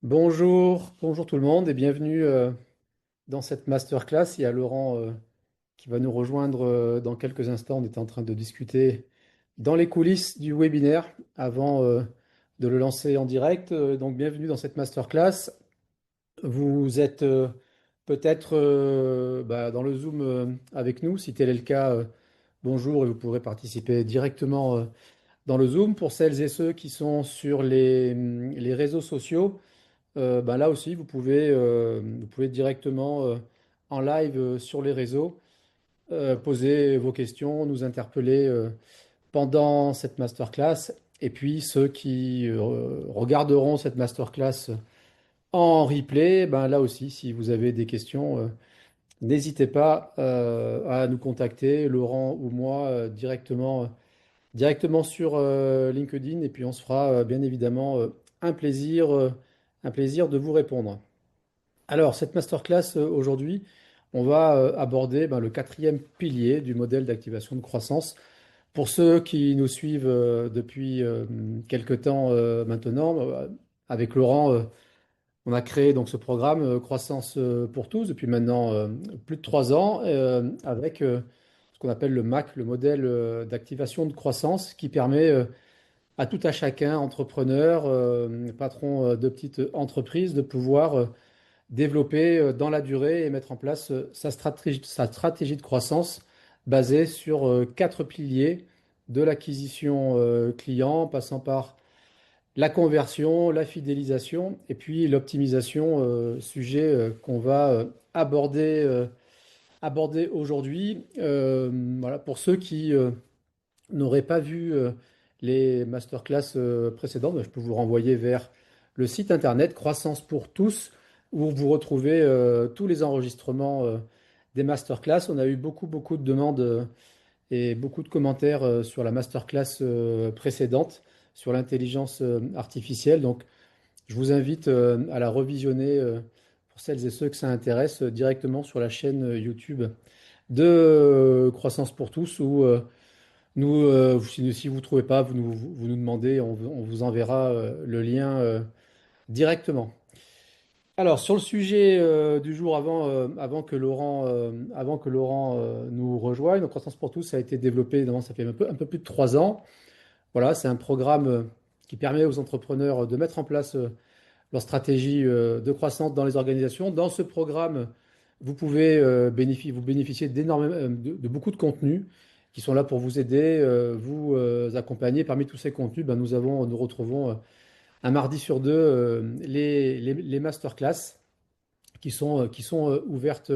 Bonjour tout le monde et bienvenue dans cette masterclass. Il y a Laurent qui va nous rejoindre dans quelques instants. On était en train de discuter dans les coulisses du webinaire avant de le lancer en direct. Donc bienvenue dans cette masterclass. Vous êtes peut-être dans le Zoom avec nous. Si tel est le cas, bonjour et vous pourrez participer directement dans le Zoom. Pour celles et ceux qui sont sur les réseaux sociaux, là aussi, vous pouvez directement en live sur les réseaux poser vos questions, nous interpeller pendant cette masterclass. Et puis ceux qui regarderont cette masterclass en replay, là aussi, si vous avez des questions, n'hésitez pas à nous contacter, Laurent ou moi, directement sur LinkedIn. Et puis on se fera bien évidemment un plaisir de vous répondre. Alors, cette masterclass aujourd'hui, on va aborder le quatrième pilier du modèle d'activation de croissance. Pour ceux qui nous suivent depuis quelque temps maintenant, avec Laurent, on a créé donc ce programme Croissance pour tous depuis maintenant plus de 3 ans, avec ce qu'on appelle le MAC, le modèle d'activation de croissance, qui permet à tout à chacun, entrepreneur, patron de petite entreprise, de pouvoir développer dans la durée et mettre en place sa stratégie de croissance basée sur quatre piliers de l'acquisition client, passant par la conversion, la fidélisation et puis l'optimisation, sujet qu'on va aborder aujourd'hui. Voilà, pour ceux qui n'auraient pas vu les masterclass précédentes, je peux vous renvoyer vers le site internet Croissance pour tous, où vous retrouvez tous les enregistrements des masterclass. On a eu beaucoup de demandes et beaucoup de commentaires sur la masterclass précédente sur l'intelligence artificielle. Donc, je vous invite à la revisionner pour celles et ceux que ça intéresse directement sur la chaîne YouTube de Croissance pour tous, où si vous ne trouvez pas, vous nous demandez, on vous enverra le lien directement. Alors, sur le sujet du jour, avant que Laurent nous rejoigne, donc Croissance pour tous, ça a été développé, évidemment, ça fait un peu plus de 3 ans. Voilà, c'est un programme qui permet aux entrepreneurs de mettre en place leur stratégie de croissance dans les organisations. Dans ce programme, vous pouvez vous bénéficier de beaucoup de contenus qui sont là pour vous aider, vous accompagner. Parmi tous ces contenus, nous retrouvons un mardi sur deux les masterclass qui sont ouvertes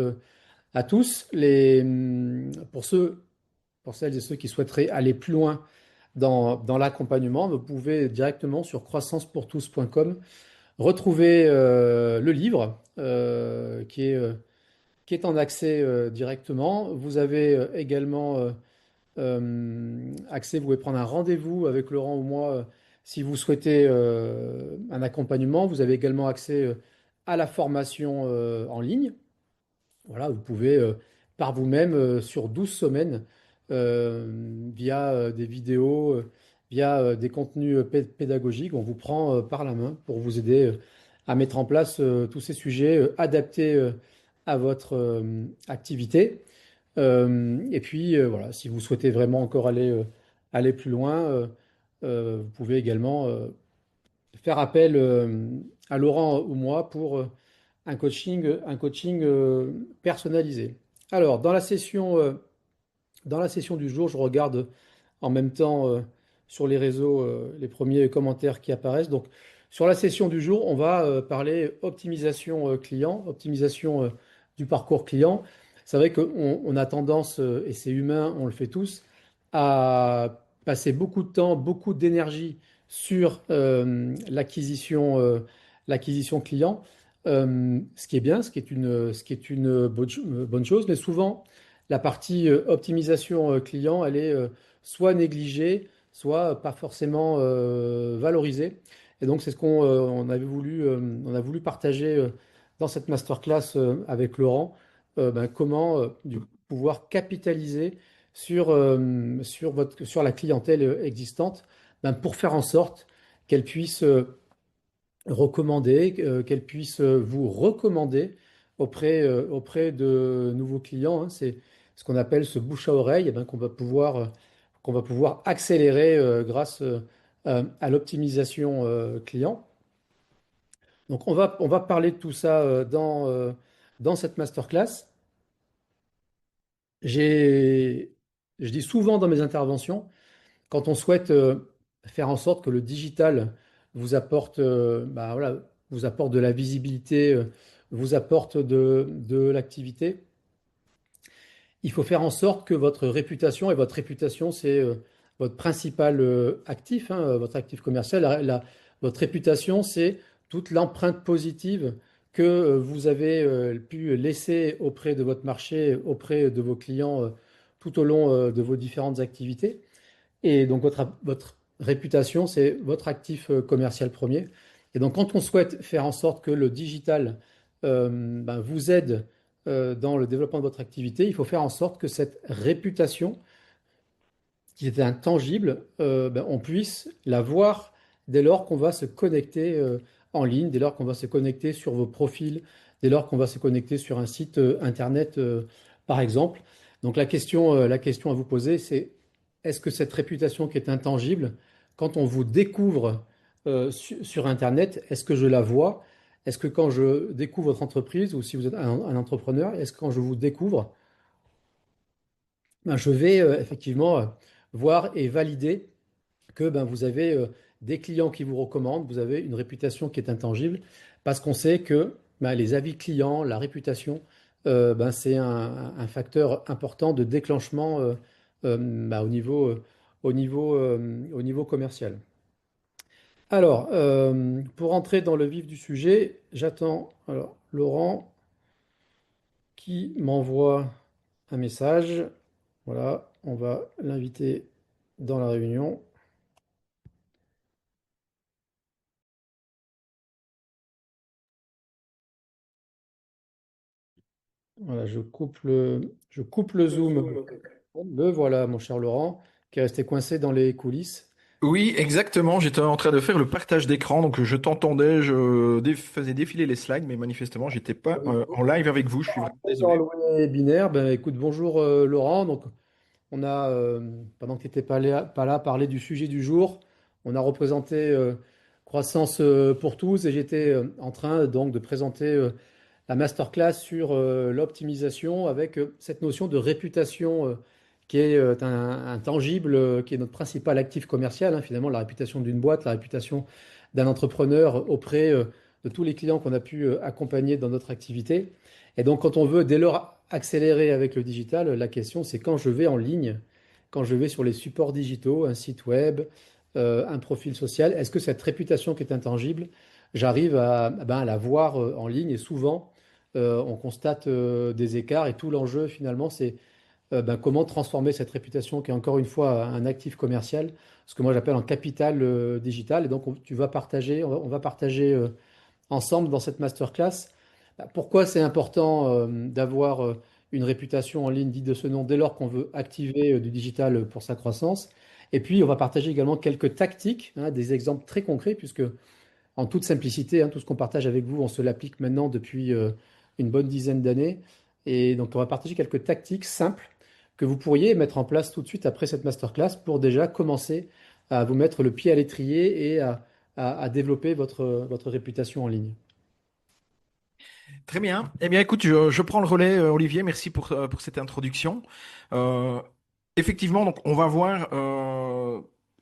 à tous. Pour celles et ceux qui souhaiteraient aller plus loin dans l'accompagnement, vous pouvez directement sur croissancepourtous.com retrouver le livre qui est en accès directement. Vous avez également accès, vous pouvez prendre un rendez-vous avec Laurent ou moi si vous souhaitez un accompagnement. Vous avez également accès à la formation en ligne. Voilà, vous pouvez par vous-même sur 12 semaines, via des vidéos, via des contenus pédagogiques, on vous prend par la main pour vous aider à mettre en place tous ces sujets adaptés à votre activité. Et puis voilà, si vous souhaitez vraiment encore aller plus loin, vous pouvez également faire appel à Laurent ou moi pour un coaching personnalisé. Alors, dans la session du jour, je regarde en même temps sur les réseaux les premiers commentaires qui apparaissent. Donc, sur la session du jour, on va parler optimisation client, optimisation du parcours client. C'est vrai qu'on a tendance, et c'est humain, on le fait tous, à passer beaucoup de temps, beaucoup d'énergie sur l'acquisition client, ce qui est bien, ce qui est une bonne chose, mais souvent, la partie optimisation client, elle est soit négligée, soit pas forcément valorisée. Et donc, c'est ce on a voulu partager dans cette masterclass avec Laurent, comment pouvoir capitaliser sur la clientèle existante, pour faire en sorte qu'elle puisse recommander, qu'elle puisse vous recommander auprès de nouveaux clients, hein. C'est ce qu'on appelle ce bouche à oreille, eh ben, qu'on va pouvoir accélérer grâce à l'optimisation client. Donc on va parler de tout ça dans cette masterclass. J'ai, je dis souvent dans mes interventions, quand on souhaite faire en sorte que le digital vous apporte, bah voilà, vous apporte de la visibilité, vous apporte de l'activité, il faut faire en sorte que votre réputation, et votre réputation, c'est votre principal actif, hein, votre actif commercial, votre réputation, c'est toute l'empreinte positive que vous avez pu laisser auprès de votre marché, auprès de vos clients tout au long de vos différentes activités. Et donc votre réputation, c'est votre actif commercial premier. Et donc quand on souhaite faire en sorte que le digital ben, vous aide dans le développement de votre activité, il faut faire en sorte que cette réputation, qui est intangible, ben, on puisse la voir dès lors qu'on va se connecter en ligne, dès lors qu'on va se connecter sur vos profils, dès lors qu'on va se connecter sur un site internet, par exemple. Donc la question à vous poser, c'est est-ce que cette réputation qui est intangible, quand on vous découvre sur Internet, est-ce que je la vois? Est-ce que quand je découvre votre entreprise, ou si vous êtes un entrepreneur, est-ce que quand je vous découvre, ben, je vais effectivement voir et valider que ben, vous avez des clients qui vous recommandent, vous avez une réputation qui est intangible, parce qu'on sait que ben, les avis clients, la réputation, ben, c'est un facteur important de déclenchement ben, au niveau commercial. Alors, pour entrer dans le vif du sujet, j'attends alors Laurent qui m'envoie un message. Voilà, on va l'inviter dans la réunion. Voilà, je coupe le zoom. Me voilà, mon cher Laurent, qui est resté coincé dans les coulisses. Oui, exactement. J'étais en train de faire le partage d'écran, donc je t'entendais, faisais défiler les slides, mais manifestement, j'étais pas en live avec vous. Je suis vraiment Dans désolé. le webinaire, ben, écoute, bonjour Laurent. Donc, on a, pendant que tu n'étais pas là, parlé du sujet du jour. On a représenté Croissance pour tous et j'étais en train donc de présenter la masterclass sur l'optimisation avec cette notion de réputation qui est un tangible, qui est notre principal actif commercial, hein, finalement, la réputation d'une boîte, la réputation d'un entrepreneur auprès de tous les clients qu'on a pu accompagner dans notre activité. Et donc, quand on veut dès lors accélérer avec le digital, la question c'est quand je vais en ligne, quand je vais sur les supports digitaux, un site web, un profil social, est-ce que cette réputation qui est intangible, j'arrive ben, à la voir en ligne et souvent on constate des écarts et tout l'enjeu finalement c'est ben, comment transformer cette réputation qui est encore une fois un actif commercial, ce que moi j'appelle un capital digital. Et donc tu vas partager, on va partager ensemble dans cette masterclass bah, pourquoi c'est important d'avoir une réputation en ligne dite de ce nom dès lors qu'on veut activer du digital pour sa croissance. Et puis on va partager également quelques tactiques, hein, des exemples très concrets, puisque en toute simplicité, hein, tout ce qu'on partage avec vous, on se l'applique maintenant depuis une bonne dizaine d'années. Et donc, on va partager quelques tactiques simples que vous pourriez mettre en place tout de suite après cette masterclass pour déjà commencer à vous mettre le pied à l'étrier et à développer votre réputation en ligne. Très bien. Eh bien, écoute, je prends le relais, Olivier. Merci pour cette introduction. Euh, Effectivement, donc, on va voir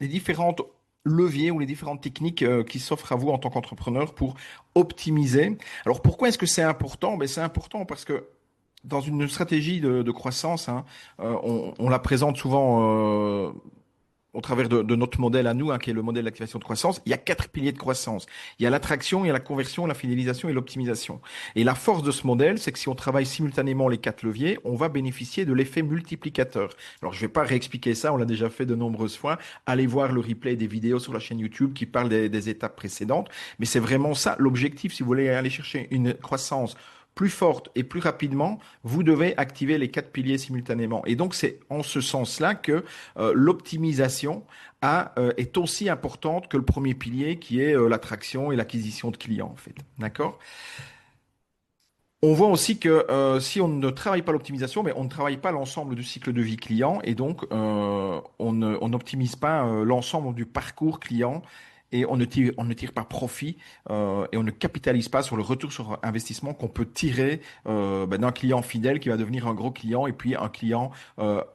les différentes leviers ou les différentes techniques qui s'offrent à vous en tant qu'entrepreneur pour optimiser. Alors, pourquoi est-ce que c'est important? Ben, c'est important parce que dans une stratégie de croissance, hein, on la présente souvent au travers de notre modèle à nous, hein, qui est le modèle d'activation de croissance. Il y a quatre piliers de croissance. Il y a l'attraction, il y a la conversion, la fidélisation et l'optimisation. Et la force de ce modèle, c'est que si on travaille simultanément les quatre leviers, on va bénéficier de l'effet multiplicateur. Alors, je ne vais pas réexpliquer ça, on l'a déjà fait de nombreuses fois. Allez voir le replay des vidéos sur la chaîne YouTube qui parlent des étapes précédentes. Mais c'est vraiment ça l'objectif, si vous voulez aller chercher une croissance plus forte et plus rapidement, vous devez activer les 4 piliers simultanément. Et donc, c'est en ce sens-là que l'optimisation est aussi importante que le premier pilier qui est l'attraction et l'acquisition de clients, en fait. D'accord? On voit aussi que si on ne travaille pas l'optimisation, mais on ne travaille pas l'ensemble du cycle de vie client et donc on n'optimise pas l'ensemble du parcours client et on ne tire pas profit et on ne capitalise pas sur le retour sur investissement qu'on peut tirer d'un client fidèle qui va devenir un gros client et puis un client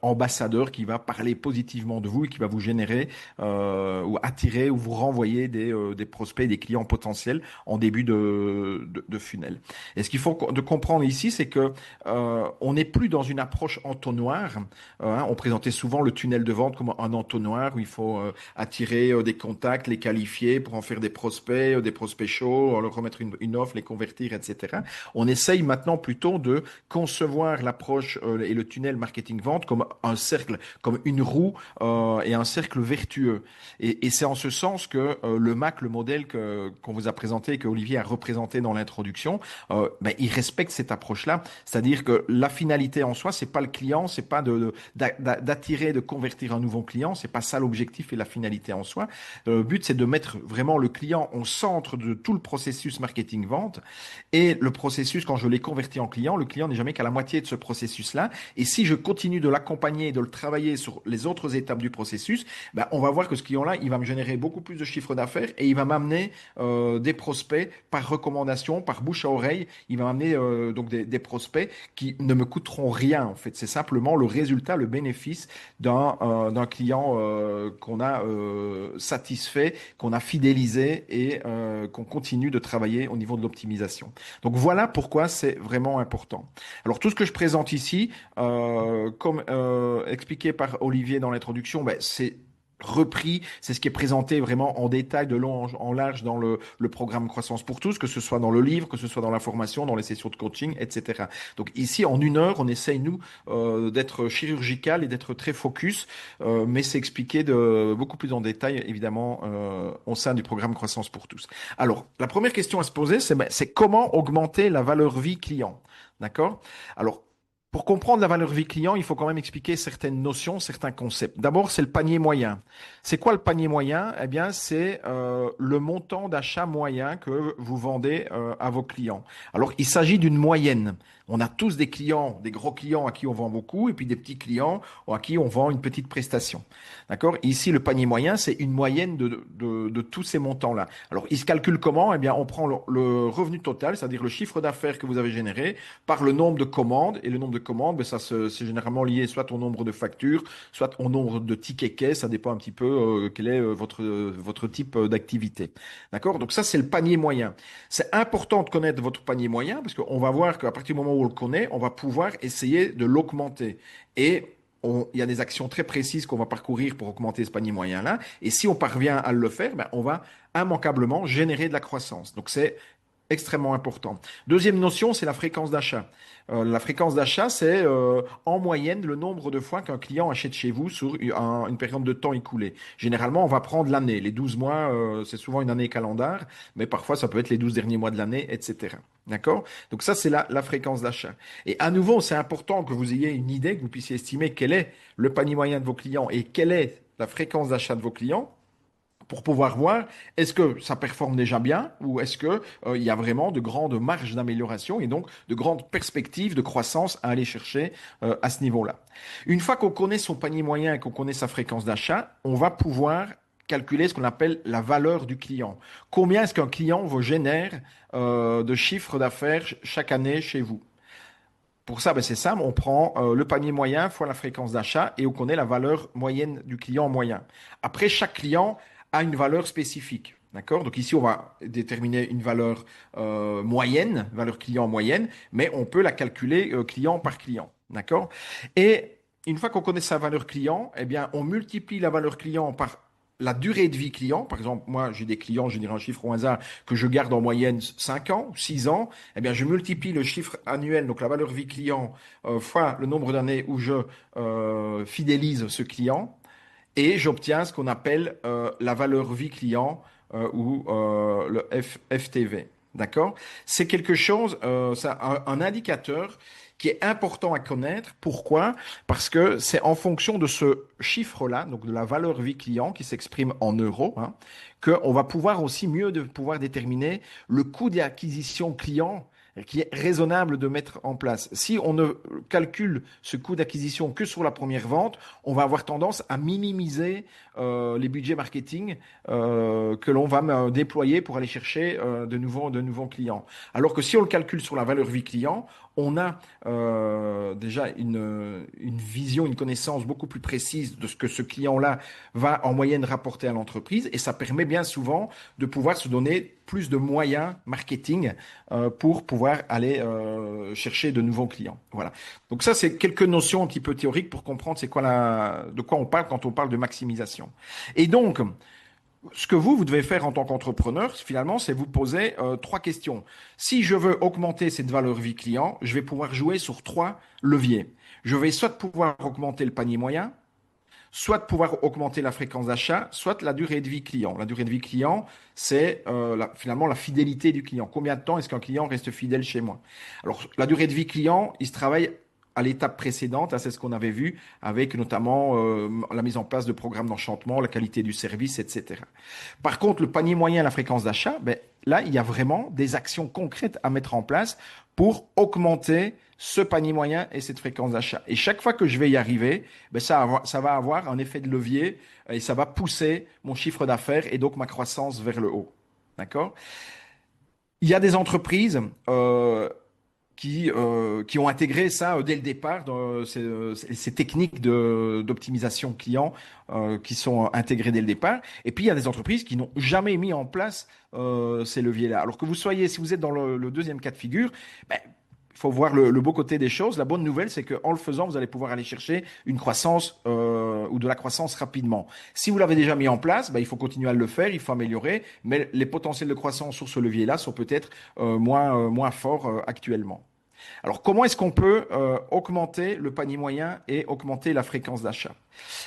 ambassadeur qui va parler positivement de vous et qui va vous générer ou attirer ou vous renvoyer des prospects, des clients potentiels en début de funnel. Et ce qu'il faut de comprendre ici, c'est que on n'est plus dans une approche entonnoir. On présentait souvent le tunnel de vente comme un entonnoir où il faut attirer des contacts, les qualifier pour en faire des prospects chauds, leur remettre une offre, les convertir, etc. On essaye maintenant plutôt de concevoir l'approche et le tunnel marketing-vente comme un cercle, comme une roue et un cercle vertueux. Et c'est en ce sens que le MAC, le modèle qu'on vous a présenté, que Olivier a représenté dans l'introduction, il respecte cette approche-là. C'est-à-dire que la finalité en soi, c'est pas le client, c'est pas d'attirer, de convertir un nouveau client, c'est pas ça l'objectif et la finalité en soi. Le but, c'est de mettre vraiment le client au centre de tout le processus marketing-vente. Et le processus, quand je l'ai converti en client, le client n'est jamais qu'à la moitié de ce processus-là. Et si je continue de l'accompagner et de le travailler sur les autres étapes du processus, on va voir que ce client-là, il va me générer beaucoup plus de chiffre d'affaires et il va m'amener des prospects par recommandation, par bouche à oreille. Il va m'amener donc des prospects qui ne me coûteront rien. En fait, c'est simplement le résultat, le bénéfice d'un client qu'on a satisfait, qu'on a fidélisé et qu'on continue de travailler au niveau de l'optimisation. Donc voilà pourquoi c'est vraiment important. Alors tout ce que je présente ici, comme expliqué par Olivier dans l'introduction, c'est repris, c'est ce qui est présenté vraiment en détail, de long en large dans le programme Croissance pour tous, que ce soit dans le livre, que ce soit dans la formation, dans les sessions de coaching, etc. Donc ici, en 1 heure, on essaye, nous, d'être chirurgical et d'être très focus, mais c'est expliqué beaucoup plus en détail, évidemment, au sein du programme Croissance pour tous. Alors, la première question à se poser, c'est comment augmenter la valeur vie client. D'accord? Alors, pour comprendre la valeur vie client, il faut quand même expliquer certaines notions, certains concepts. D'abord, c'est le panier moyen. C'est quoi le panier moyen? Eh bien, c'est le montant d'achat moyen que vous vendez à vos clients. Alors, il s'agit d'une moyenne. On a tous des clients, des gros clients à qui on vend beaucoup, et puis des petits clients à qui on vend une petite prestation. D'accord? Ici, le panier moyen, c'est une moyenne de tous ces montants-là. Alors, il se calcule comment? Eh bien, on prend le revenu total, c'est-à-dire le chiffre d'affaires que vous avez généré, par le nombre de commandes. Et le nombre de commandes, c'est généralement lié soit au nombre de factures, soit au nombre de tickets caisse. Ça dépend un petit peu quel est votre type d'activité. D'accord? Donc ça, c'est le panier moyen. C'est important de connaître votre panier moyen parce qu'on va voir qu'à partir du moment où on le connaît, on va pouvoir essayer de l'augmenter. Et il y a des actions très précises qu'on va parcourir pour augmenter ce panier moyen-là. Et si on parvient à le faire, on va immanquablement générer de la croissance. Donc c'est extrêmement important. Deuxième notion, c'est la fréquence d'achat. La fréquence d'achat, c'est en moyenne le nombre de fois qu'un client achète chez vous sur une période de temps écoulée. Généralement, on va prendre l'année. Les 12 mois, c'est souvent une année calendaire, mais parfois, ça peut être les 12 derniers mois de l'année, etc. D'accord? Donc ça, c'est la fréquence d'achat. Et à nouveau, c'est important que vous ayez une idée, que vous puissiez estimer quel est le panier moyen de vos clients et quelle est la fréquence d'achat de vos clients pour pouvoir voir est-ce que ça performe déjà bien ou est-ce que il y a vraiment de grandes marges d'amélioration et donc de grandes perspectives de croissance à aller chercher à ce niveau-là. Une fois qu'on connaît son panier moyen et qu'on connaît sa fréquence d'achat, on va pouvoir calculer ce qu'on appelle la valeur du client. Combien est-ce qu'un client vous génère de chiffre d'affaires chaque année chez vous? Pour ça, c'est simple, on prend le panier moyen fois la fréquence d'achat et on connaît la valeur moyenne du client moyen. Après, chaque client a une valeur spécifique. D'accord? Donc ici, on va déterminer une valeur moyenne, valeur client moyenne, mais on peut la calculer client par client. D'accord? Et une fois qu'on connaît sa valeur client, eh bien, on multiplie la valeur client par la durée de vie client. Par exemple, moi, j'ai des clients, je dirais un chiffre au hasard, que je garde en moyenne 5 ans, 6 ans. Eh bien, je multiplie le chiffre annuel, donc la valeur vie client, fois le nombre d'années où je fidélise ce client et j'obtiens ce qu'on appelle la valeur vie client ou le FTV. D'accord? C'est quelque chose, c'est un indicateur qui est important à connaître. Pourquoi? Parce que c'est en fonction de ce chiffre-là, donc de la valeur vie client qui s'exprime en euros, hein, qu'on va pouvoir aussi mieux de pouvoir déterminer le coût d'acquisition client qui est raisonnable de mettre en place. Si on ne calcule ce coût d'acquisition que sur la première vente, on va avoir tendance à minimiser les budgets marketing que l'on va déployer pour aller chercher de nouveaux clients. Alors que si on le calcule sur la valeur vie client, on a déjà une vision, une connaissance beaucoup plus précise de ce que ce client-là va en moyenne rapporter à l'entreprise et ça permet bien souvent de pouvoir se donner plus de moyens marketing pour pouvoir aller chercher de nouveaux clients. Voilà. Donc ça, c'est quelques notions un petit peu théoriques pour comprendre c'est quoi de quoi on parle quand on parle de maximisation. Et donc, ce que vous devez faire en tant qu'entrepreneur, finalement, c'est vous poser trois questions. Si je veux augmenter cette valeur vie client, je vais pouvoir jouer sur trois leviers. Je vais soit pouvoir augmenter le panier moyen, soit pouvoir augmenter la fréquence d'achat, soit la durée de vie client. La durée de vie client, c'est finalement la fidélité du client. Combien de temps est-ce qu'un client reste fidèle chez moi? Alors, la durée de vie client, il se travaille à l'étape précédente, hein, c'est ce qu'on avait vu avec notamment la mise en place de programmes d'enchantement, la qualité du service, etc. Par contre, le panier moyen, la fréquence d'achat, ben, là, il y a vraiment des actions concrètes à mettre en place pour augmenter ce panier moyen et cette fréquence d'achat. Et chaque fois que je vais y arriver, ben ça va avoir un effet de levier et ça va pousser mon chiffre d'affaires et donc ma croissance vers le haut. D'accord? Il y a des entreprises qui ont intégré ça dès le départ, dans ces techniques d'optimisation client qui sont intégrées dès le départ. Et puis, il y a des entreprises qui n'ont jamais mis en place ces leviers-là. Alors que si vous êtes dans le deuxième cas de figure, ben, il faut voir le beau côté des choses. La bonne nouvelle, c'est qu'en le faisant, vous allez pouvoir aller chercher une croissance ou de la croissance rapidement. Si vous l'avez déjà mis en place, ben, il faut continuer à le faire, il faut améliorer, mais les potentiels de croissance sur ce levier-là sont peut-être moins forts actuellement. Alors, comment est-ce qu'on peut augmenter le panier moyen et augmenter la fréquence d'achat?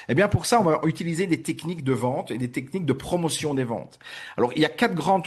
Eh bien, pour ça, on va utiliser des techniques de vente et des techniques de promotion des ventes. Alors, il y a quatre grandes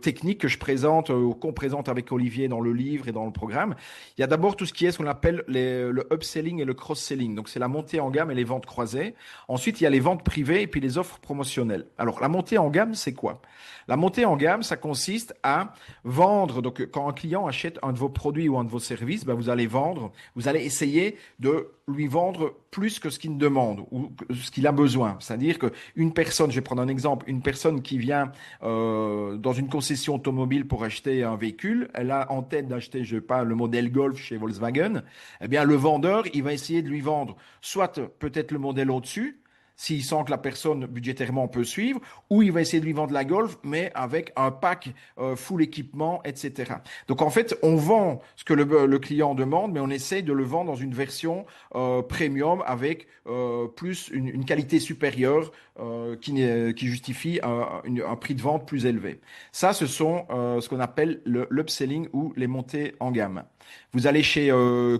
techniques que je présente, qu'on présente avec Olivier dans le livre et dans le programme. Il y a d'abord tout ce qui est ce qu'on appelle le upselling et le cross-selling. Donc, c'est la montée en gamme et les ventes croisées. Ensuite, il y a les ventes privées et puis les offres promotionnelles. Alors, la montée en gamme, c'est quoi? La montée en gamme, ça consiste à vendre. Donc, quand un client achète un de vos produits ou un de vos services, ben, vous allez vendre, vous allez essayer de lui vendre plus que ce qu'il demande ou ce qu'il a besoin. C'est-à-dire qu'une personne, je vais prendre un exemple, une personne qui vient dans une concession automobile pour acheter un véhicule, elle a en tête d'acheter, je sais pas, le modèle Golf chez Volkswagen, eh bien, le vendeur, il va essayer de lui vendre soit peut-être le modèle au-dessus, s'il sent que la personne budgétairement peut suivre, ou il va essayer de lui vendre la Golf, mais avec un pack full équipement, etc. Donc en fait, on vend ce que le client demande, mais on essaye de le vendre dans une version premium avec plus une qualité supérieure qui justifie un prix de vente plus élevé. Ça, ce sont ce qu'on appelle l'upselling ou les montées en gamme. Vous allez chez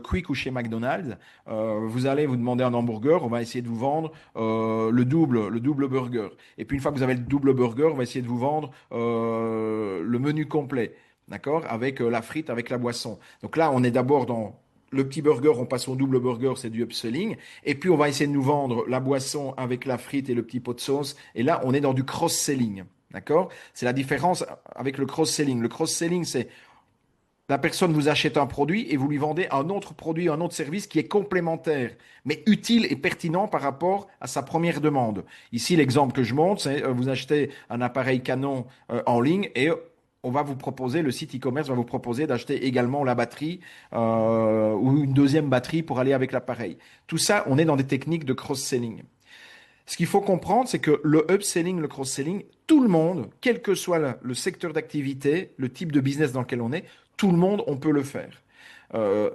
Quick ou chez McDonald's, vous allez vous demander un hamburger, on va essayer de vous vendre le double burger. Et puis une fois que vous avez le double burger, on va essayer de vous vendre le menu complet, d'accord, avec la frite, avec la boisson. Donc là, on est d'abord dans le petit burger, on passe au double burger, c'est du upselling. Et puis on va essayer de nous vendre la boisson avec la frite et le petit pot de sauce. Et là, on est dans du cross-selling. D'accord? C'est la différence avec le cross-selling. Le cross-selling, c'est la personne vous achète un produit et vous lui vendez un autre produit, un autre service qui est complémentaire, mais utile et pertinent par rapport à sa première demande. Ici, l'exemple que je montre, c'est vous achetez un appareil Canon en ligne et on va vous proposer, le site e-commerce va vous proposer d'acheter également la batterie ou une deuxième batterie pour aller avec l'appareil. Tout ça, on est dans des techniques de cross-selling. Ce qu'il faut comprendre, c'est que le upselling, le cross-selling, tout le monde, quel que soit le secteur d'activité, le type de business dans lequel on est, tout le monde, on peut le faire. Euh,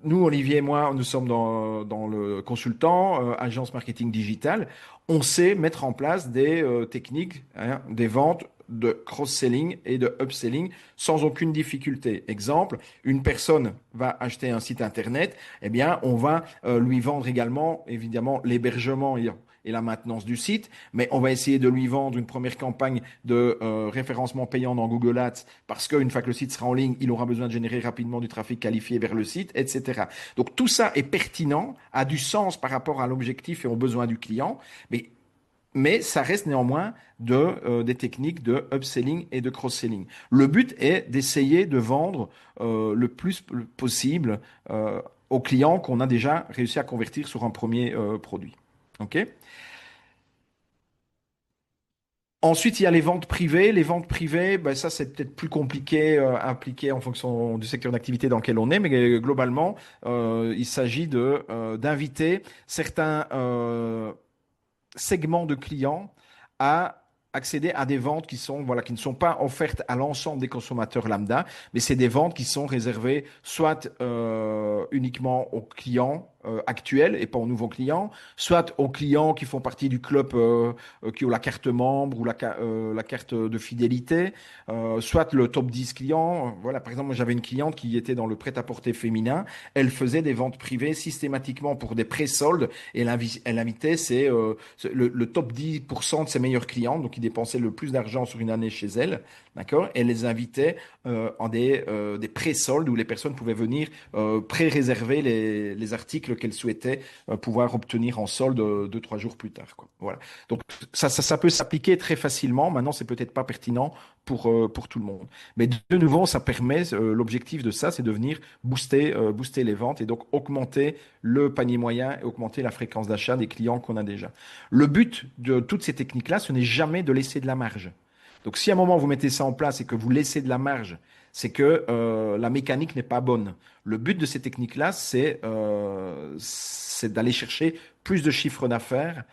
Nous, Olivier et moi, nous sommes dans le consultant, agence marketing digital. On sait mettre en place des techniques, hein, des ventes de cross-selling et de upselling sans aucune difficulté. Exemple, une personne va acheter un site internet, eh bien, on va lui vendre également, évidemment, l'hébergement et la maintenance du site, mais on va essayer de lui vendre une première campagne de référencement payant dans Google Ads parce qu'une fois que le site sera en ligne, il aura besoin de générer rapidement du trafic qualifié vers le site, etc. Donc tout ça est pertinent, a du sens par rapport à l'objectif et aux besoins du client, mais ça reste néanmoins des techniques de upselling et de cross-selling. Le but est d'essayer de vendre le plus possible aux clients qu'on a déjà réussi à convertir sur un premier produit. OK? Ensuite, il y a les ventes privées. Les ventes privées, ben ça, c'est peut-être plus compliqué à appliquer en fonction du secteur d'activité dans lequel on est, mais globalement, il s'agit d'inviter certains segments de clients à accéder à des ventes qui sont voilà qui ne sont pas offertes à l'ensemble des consommateurs lambda, mais c'est des ventes qui sont réservées soit uniquement aux clients actuels et pas aux nouveaux clients, soit aux clients qui font partie du club qui ont la carte membre ou la carte de fidélité, soit le top 10 clients. Voilà, par exemple, moi j'avais une cliente qui était dans le prêt-à-porter féminin, elle faisait des ventes privées systématiquement pour des pré-soldes et elle invitait le top 10% de ses meilleurs clients, donc qui dépensaient le plus d'argent sur une année chez elle, d'accord? Elle les invitait en des pré-soldes où les personnes pouvaient venir pré-réserver les articles qu'elles souhaitaient pouvoir obtenir en solde 2, 3 jours plus tard, quoi. Voilà. Donc ça peut s'appliquer très facilement. Maintenant, c'est peut-être pas pertinent pour tout le monde. Mais de nouveau, ça permet, l'objectif de ça, c'est de venir booster les ventes et donc augmenter le panier moyen et augmenter la fréquence d'achat des clients qu'on a déjà. Le but de toutes ces techniques-là, ce n'est jamais de laisser de la marge. Donc si à un moment vous mettez ça en place et que vous laissez de la marge, c'est que la mécanique n'est pas bonne. Le but de ces techniques-là, c'est d'aller chercher plus de chiffre d'affaires.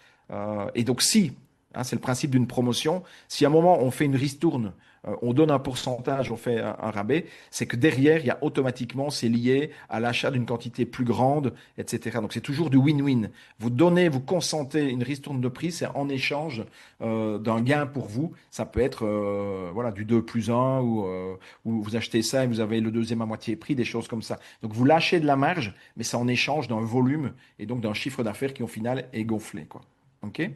Et donc si, hein, c'est le principe d'une promotion, si à un moment on fait une ristourne, on donne un pourcentage, on fait un rabais, c'est que derrière, il y a automatiquement, c'est lié à l'achat d'une quantité plus grande, etc. Donc c'est toujours du win-win. Vous donnez, vous consentez une ristourne de prix, c'est en échange d'un gain pour vous. Ça peut être voilà, du 2 plus 1 ou vous achetez ça et vous avez le deuxième à moitié prix, des choses comme ça. Donc vous lâchez de la marge, mais c'est en échange d'un volume et donc d'un chiffre d'affaires qui au final est gonflé, quoi. OK?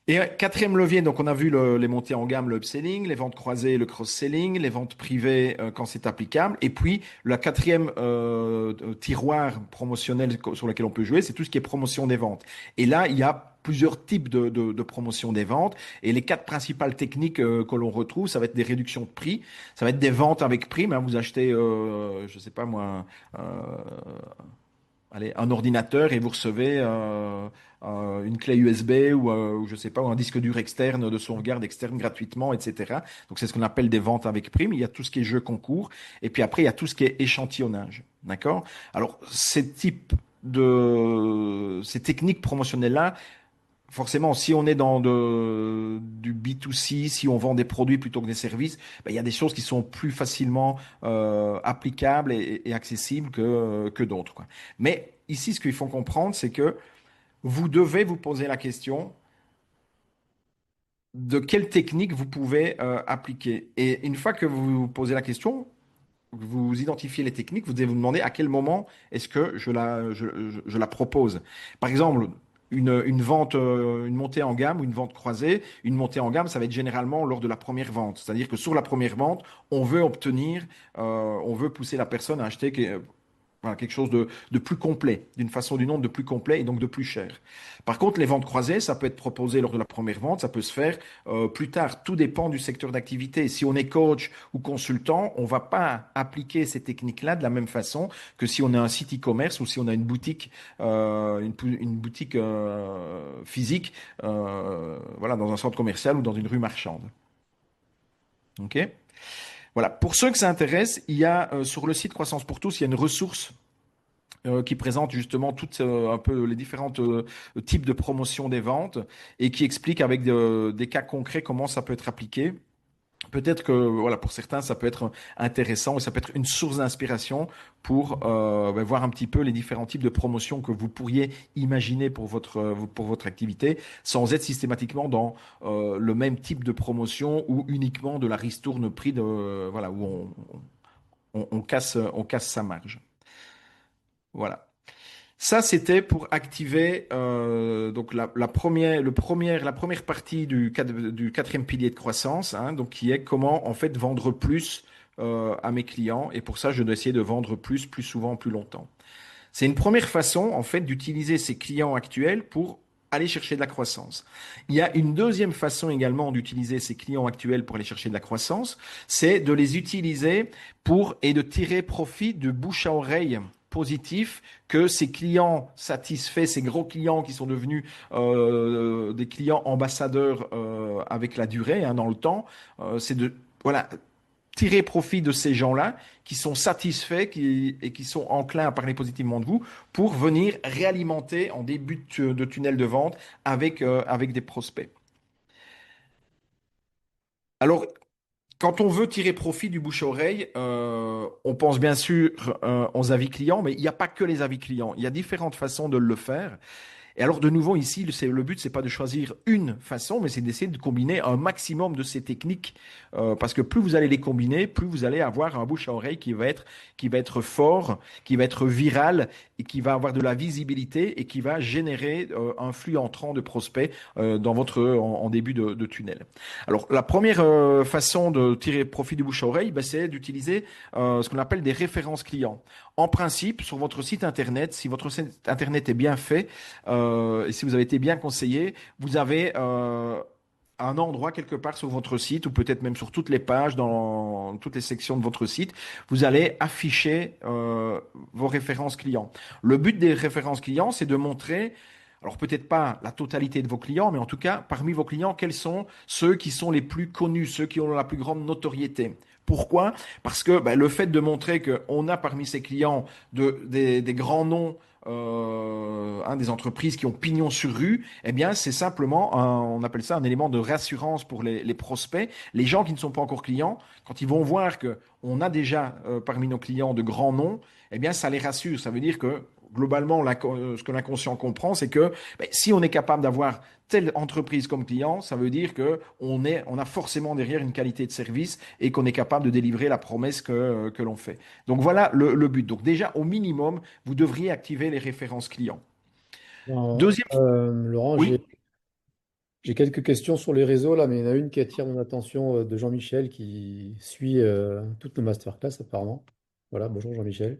Et quatrième levier, donc on a vu les montées en gamme, le upselling, les ventes croisées, le cross-selling, les ventes privées quand c'est applicable. Et puis la quatrième tiroir promotionnel sur lequel on peut jouer, c'est tout ce qui est promotion des ventes. Et là, il y a plusieurs types de promotion des ventes. Et les quatre principales techniques que l'on retrouve, ça va être des réductions de prix, ça va être des ventes avec prime, hein. Vous achetez, je sais pas moi, allez, un ordinateur et vous recevez une clé USB ou je sais pas, ou un disque dur externe de sauvegarde externe gratuitement, etc. Donc c'est ce qu'on appelle des ventes avec prime. Il y a tout ce qui est jeu concours et puis après il y a tout ce qui est échantillonnage. D'accord? Alors ces techniques promotionnelles-là, forcément, si on est dans du B2C, si on vend des produits plutôt que des services, ben, il y a des choses qui sont plus facilement applicables et accessibles que d'autres, quoi. Mais ici, ce qu'il faut comprendre, c'est que vous devez vous poser la question de quelle technique vous pouvez appliquer. Et une fois que vous vous posez la question, vous identifiez les techniques, vous devez vous demander à quel moment est-ce que je la propose. Par exemple, une vente, une montée en gamme ou une vente croisée, une montée en gamme, ça va être généralement lors de la première vente. C'est-à-dire que sur la première vente, on veut pousser la personne à acheter voilà, quelque chose de plus complet, d'une façon ou d'une autre de plus complet et donc de plus cher. Par contre, les ventes croisées, ça peut être proposé lors de la première vente, ça peut se faire plus tard. Tout dépend du secteur d'activité. Si on est coach ou consultant, on va pas appliquer ces techniques-là de la même façon que si on a un site e-commerce ou si on a une boutique, une boutique physique, voilà, dans un centre commercial ou dans une rue marchande. Ok? Voilà. Pour ceux que ça intéresse, il y a sur le site Croissance pour tous, il y a une ressource qui présente justement toutes un peu les différents types de promotion des ventes et qui explique avec des cas concrets comment ça peut être appliqué. Peut-être que voilà, pour certains, ça peut être intéressant et ça peut être une source d'inspiration pour ben, voir un petit peu les différents types de promotions que vous pourriez imaginer pour votre activité, sans être systématiquement dans le même type de promotion ou uniquement de la ristourne prix voilà où on casse sa marge. Voilà. Ça, c'était pour activer donc la première partie du quatrième pilier de croissance, hein, donc qui est comment en fait vendre plus à mes clients. Et pour ça, je dois essayer de vendre plus, plus souvent, plus longtemps. C'est une première façon en fait d'utiliser ces clients actuels pour aller chercher de la croissance. Il y a une deuxième façon également d'utiliser ces clients actuels pour aller chercher de la croissance, c'est de les utiliser pour et de tirer profit de bouche à oreille positif que ces clients satisfaits, ces gros clients qui sont devenus des clients ambassadeurs avec la durée, hein, dans le temps, c'est de voilà tirer profit de ces gens-là qui sont satisfaits et qui sont enclins à parler positivement de vous pour venir réalimenter en début de tunnel de vente avec des prospects. Alors, quand on veut tirer profit du bouche-oreille, on pense bien sûr aux avis clients, mais il n'y a pas que les avis clients. Il y a différentes façons de le faire. Et alors, de nouveau, ici, le but, c'est pas de choisir une façon, mais c'est d'essayer de combiner un maximum de ces techniques, parce que plus vous allez les combiner, plus vous allez avoir un bouche à oreille qui va être fort, qui va être viral et qui va avoir de la visibilité et qui va générer un flux entrant de prospects en début de tunnel. Alors, la première façon de tirer profit du bouche à oreille, ben, c'est d'utiliser ce qu'on appelle des références clients. En principe, sur votre site internet, si votre site internet est bien fait, et si vous avez été bien conseillé, vous avez un endroit quelque part sur votre site ou peut-être même sur toutes les pages, dans toutes les sections de votre site, vous allez afficher vos références clients. Le but des références clients, c'est de montrer, alors peut-être pas la totalité de vos clients, mais en tout cas, parmi vos clients, quels sont ceux qui sont les plus connus, ceux qui ont la plus grande notoriété. Pourquoi? Parce que ben, le fait de montrer qu'on a parmi ces clients des grands noms, des entreprises qui ont pignon sur rue, eh bien, c'est simplement, on appelle ça un élément de rassurance pour les prospects. Les gens qui ne sont pas encore clients, quand ils vont voir que on a déjà parmi nos clients de grands noms, eh bien, ça les rassure. Ça veut dire que globalement, ce que l'inconscient comprend, c'est que ben, si on est capable d'avoir telle entreprise comme client, ça veut dire que on a forcément derrière une qualité de service et qu'on est capable de délivrer la promesse que l'on fait. Donc voilà le but. Donc déjà, au minimum, vous devriez activer les références clients. Deuxième, Laurent, oui. j'ai quelques questions sur les réseaux là, mais il y en a une qui attire mon attention de Jean-Michel qui suit toutes nos masterclass apparemment. Voilà, bonjour Jean-Michel.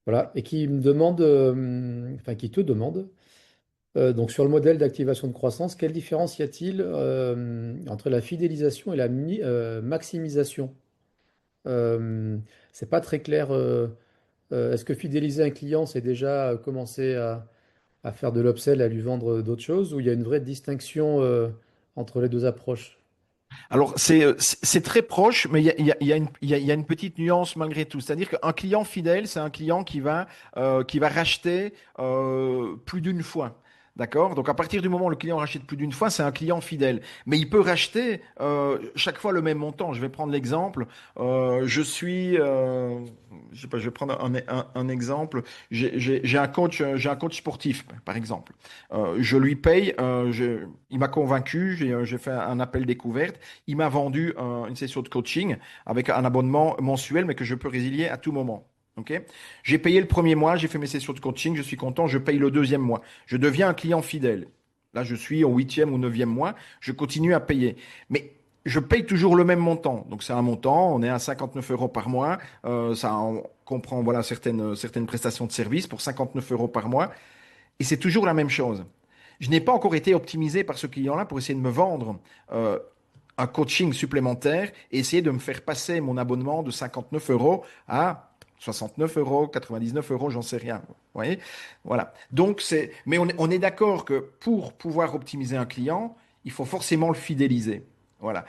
Voilà, et qui me demande, enfin qui te demande, donc sur le modèle d'activation de croissance, quelle différence y a-t-il entre la fidélisation et la maximisation? Euh, c'est pas très clair. Est-ce que fidéliser un client, c'est déjà commencer à faire de l'upsell, à lui vendre d'autres choses, ou il y a une vraie distinction entre les deux approches? Alors, c'est très proche, mais il y a il y a une petite nuance malgré tout. C'est-à-dire qu'un client fidèle, c'est un client qui va racheter plus d'une fois. D'accord? Donc, à partir du moment où le client rachète plus d'une fois, c'est un client fidèle. Mais il peut racheter chaque fois le même montant. Je vais prendre l'exemple. Je sais pas, je vais prendre un exemple. J'ai un coach sportif, par exemple. Je lui paye, il m'a convaincu, j'ai fait un appel découverte. Il m'a vendu une session de coaching avec un abonnement mensuel, mais que je peux résilier à tout moment. Ok. J'ai payé le premier mois, j'ai fait mes sessions de coaching, je suis content, je paye le deuxième mois. Je deviens un client fidèle. Là, je suis au huitième ou neuvième mois, je continue à payer. Mais je paye toujours le même montant. Donc, c'est un montant, on est à 59 euros par mois. Ça on comprend voilà, certaines prestations de services pour 59 euros par mois. Et c'est toujours la même chose. Je n'ai pas encore été optimisé par ce client-là pour essayer de me vendre euh, un coaching supplémentaire et essayer de me faire passer mon abonnement de 59 euros à 69 euros, 99 euros, j'en sais rien. Vous voyez? Voilà. Donc, mais on est d'accord que pour pouvoir optimiser un client, il faut forcément le fidéliser. Voilà.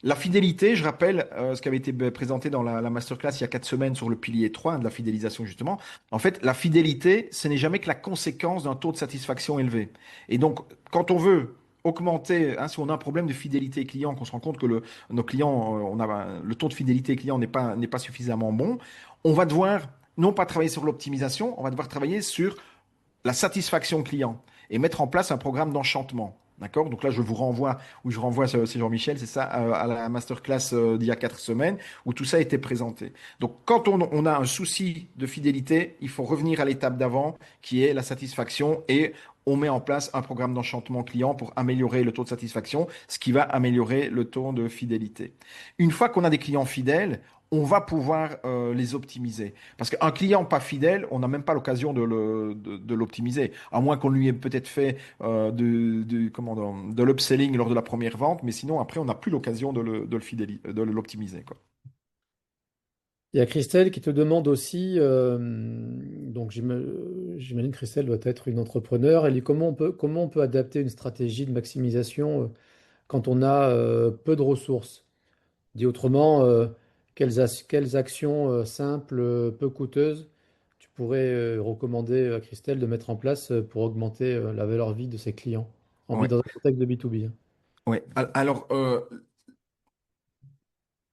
La fidélité, je rappelle ce qui avait été présenté dans la masterclass il y a 4 semaines sur le pilier 3 de la fidélisation, justement. En fait, la fidélité, ce n'est jamais que la conséquence d'un taux de satisfaction élevé. Et donc, quand on veut augmenter, hein, si on a un problème de fidélité client, qu'on se rend compte que nos clients, le taux de fidélité client n'est pas suffisamment bon, on va devoir non pas travailler sur l'optimisation, on va devoir travailler sur la satisfaction client et mettre en place un programme d'enchantement. D'accord? Donc là, je vous renvoie, ou je renvoie, c'est Jean-Michel, c'est ça, à la masterclass d'il y a 4 semaines, où tout ça a été présenté. Donc, quand on a un souci de fidélité, il faut revenir à l'étape d'avant, qui est la satisfaction, et on met en place un programme d'enchantement client pour améliorer le taux de satisfaction, ce qui va améliorer le taux de fidélité. Une fois qu'on a des clients fidèles, on va pouvoir les optimiser. Parce qu'un client pas fidèle, on n'a même pas l'occasion de l'optimiser, à moins qu'on lui ait peut-être fait de l'upselling lors de la première vente, mais sinon, après, on n'a plus l'occasion de l'optimiser, quoi. Il y a Christelle qui te demande aussi, donc j'imagine que Christelle doit être une entrepreneur, elle dit comment on peut adapter une stratégie de maximisation quand on a peu de ressources. Dit autrement, quelles actions simples, peu coûteuses, tu pourrais recommander à Christelle de mettre en place pour augmenter la valeur vie de ses clients, Ouais, dans un contexte de B2B, hein. ouais. Alors,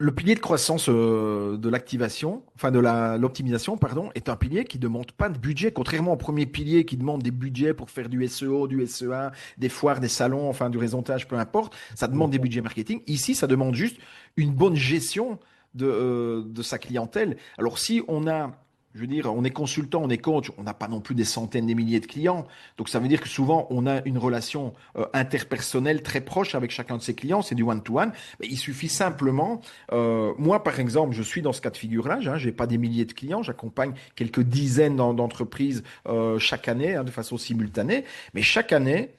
le pilier de croissance de l'activation, enfin l'optimisation, pardon, est un pilier qui ne demande pas de budget, contrairement au premier pilier qui demande des budgets pour faire du SEO, du SEA, des foires, des salons, enfin du réseautage, peu importe. Ça demande des D'accord. budgets marketing. Ici, ça demande juste une bonne gestion de sa clientèle. Alors si on a, je veux dire, on est consultant, on est coach, on n'a pas non plus des centaines, des milliers de clients. Donc ça veut dire que souvent on a une relation interpersonnelle très proche avec chacun de ses clients. C'est du one-to-one. Mais il suffit simplement moi, par exemple, je suis dans ce cas de figure-là. Je n'ai pas des milliers de clients. J'accompagne quelques dizaines d'entreprises chaque année, de façon simultanée. Mais chaque année,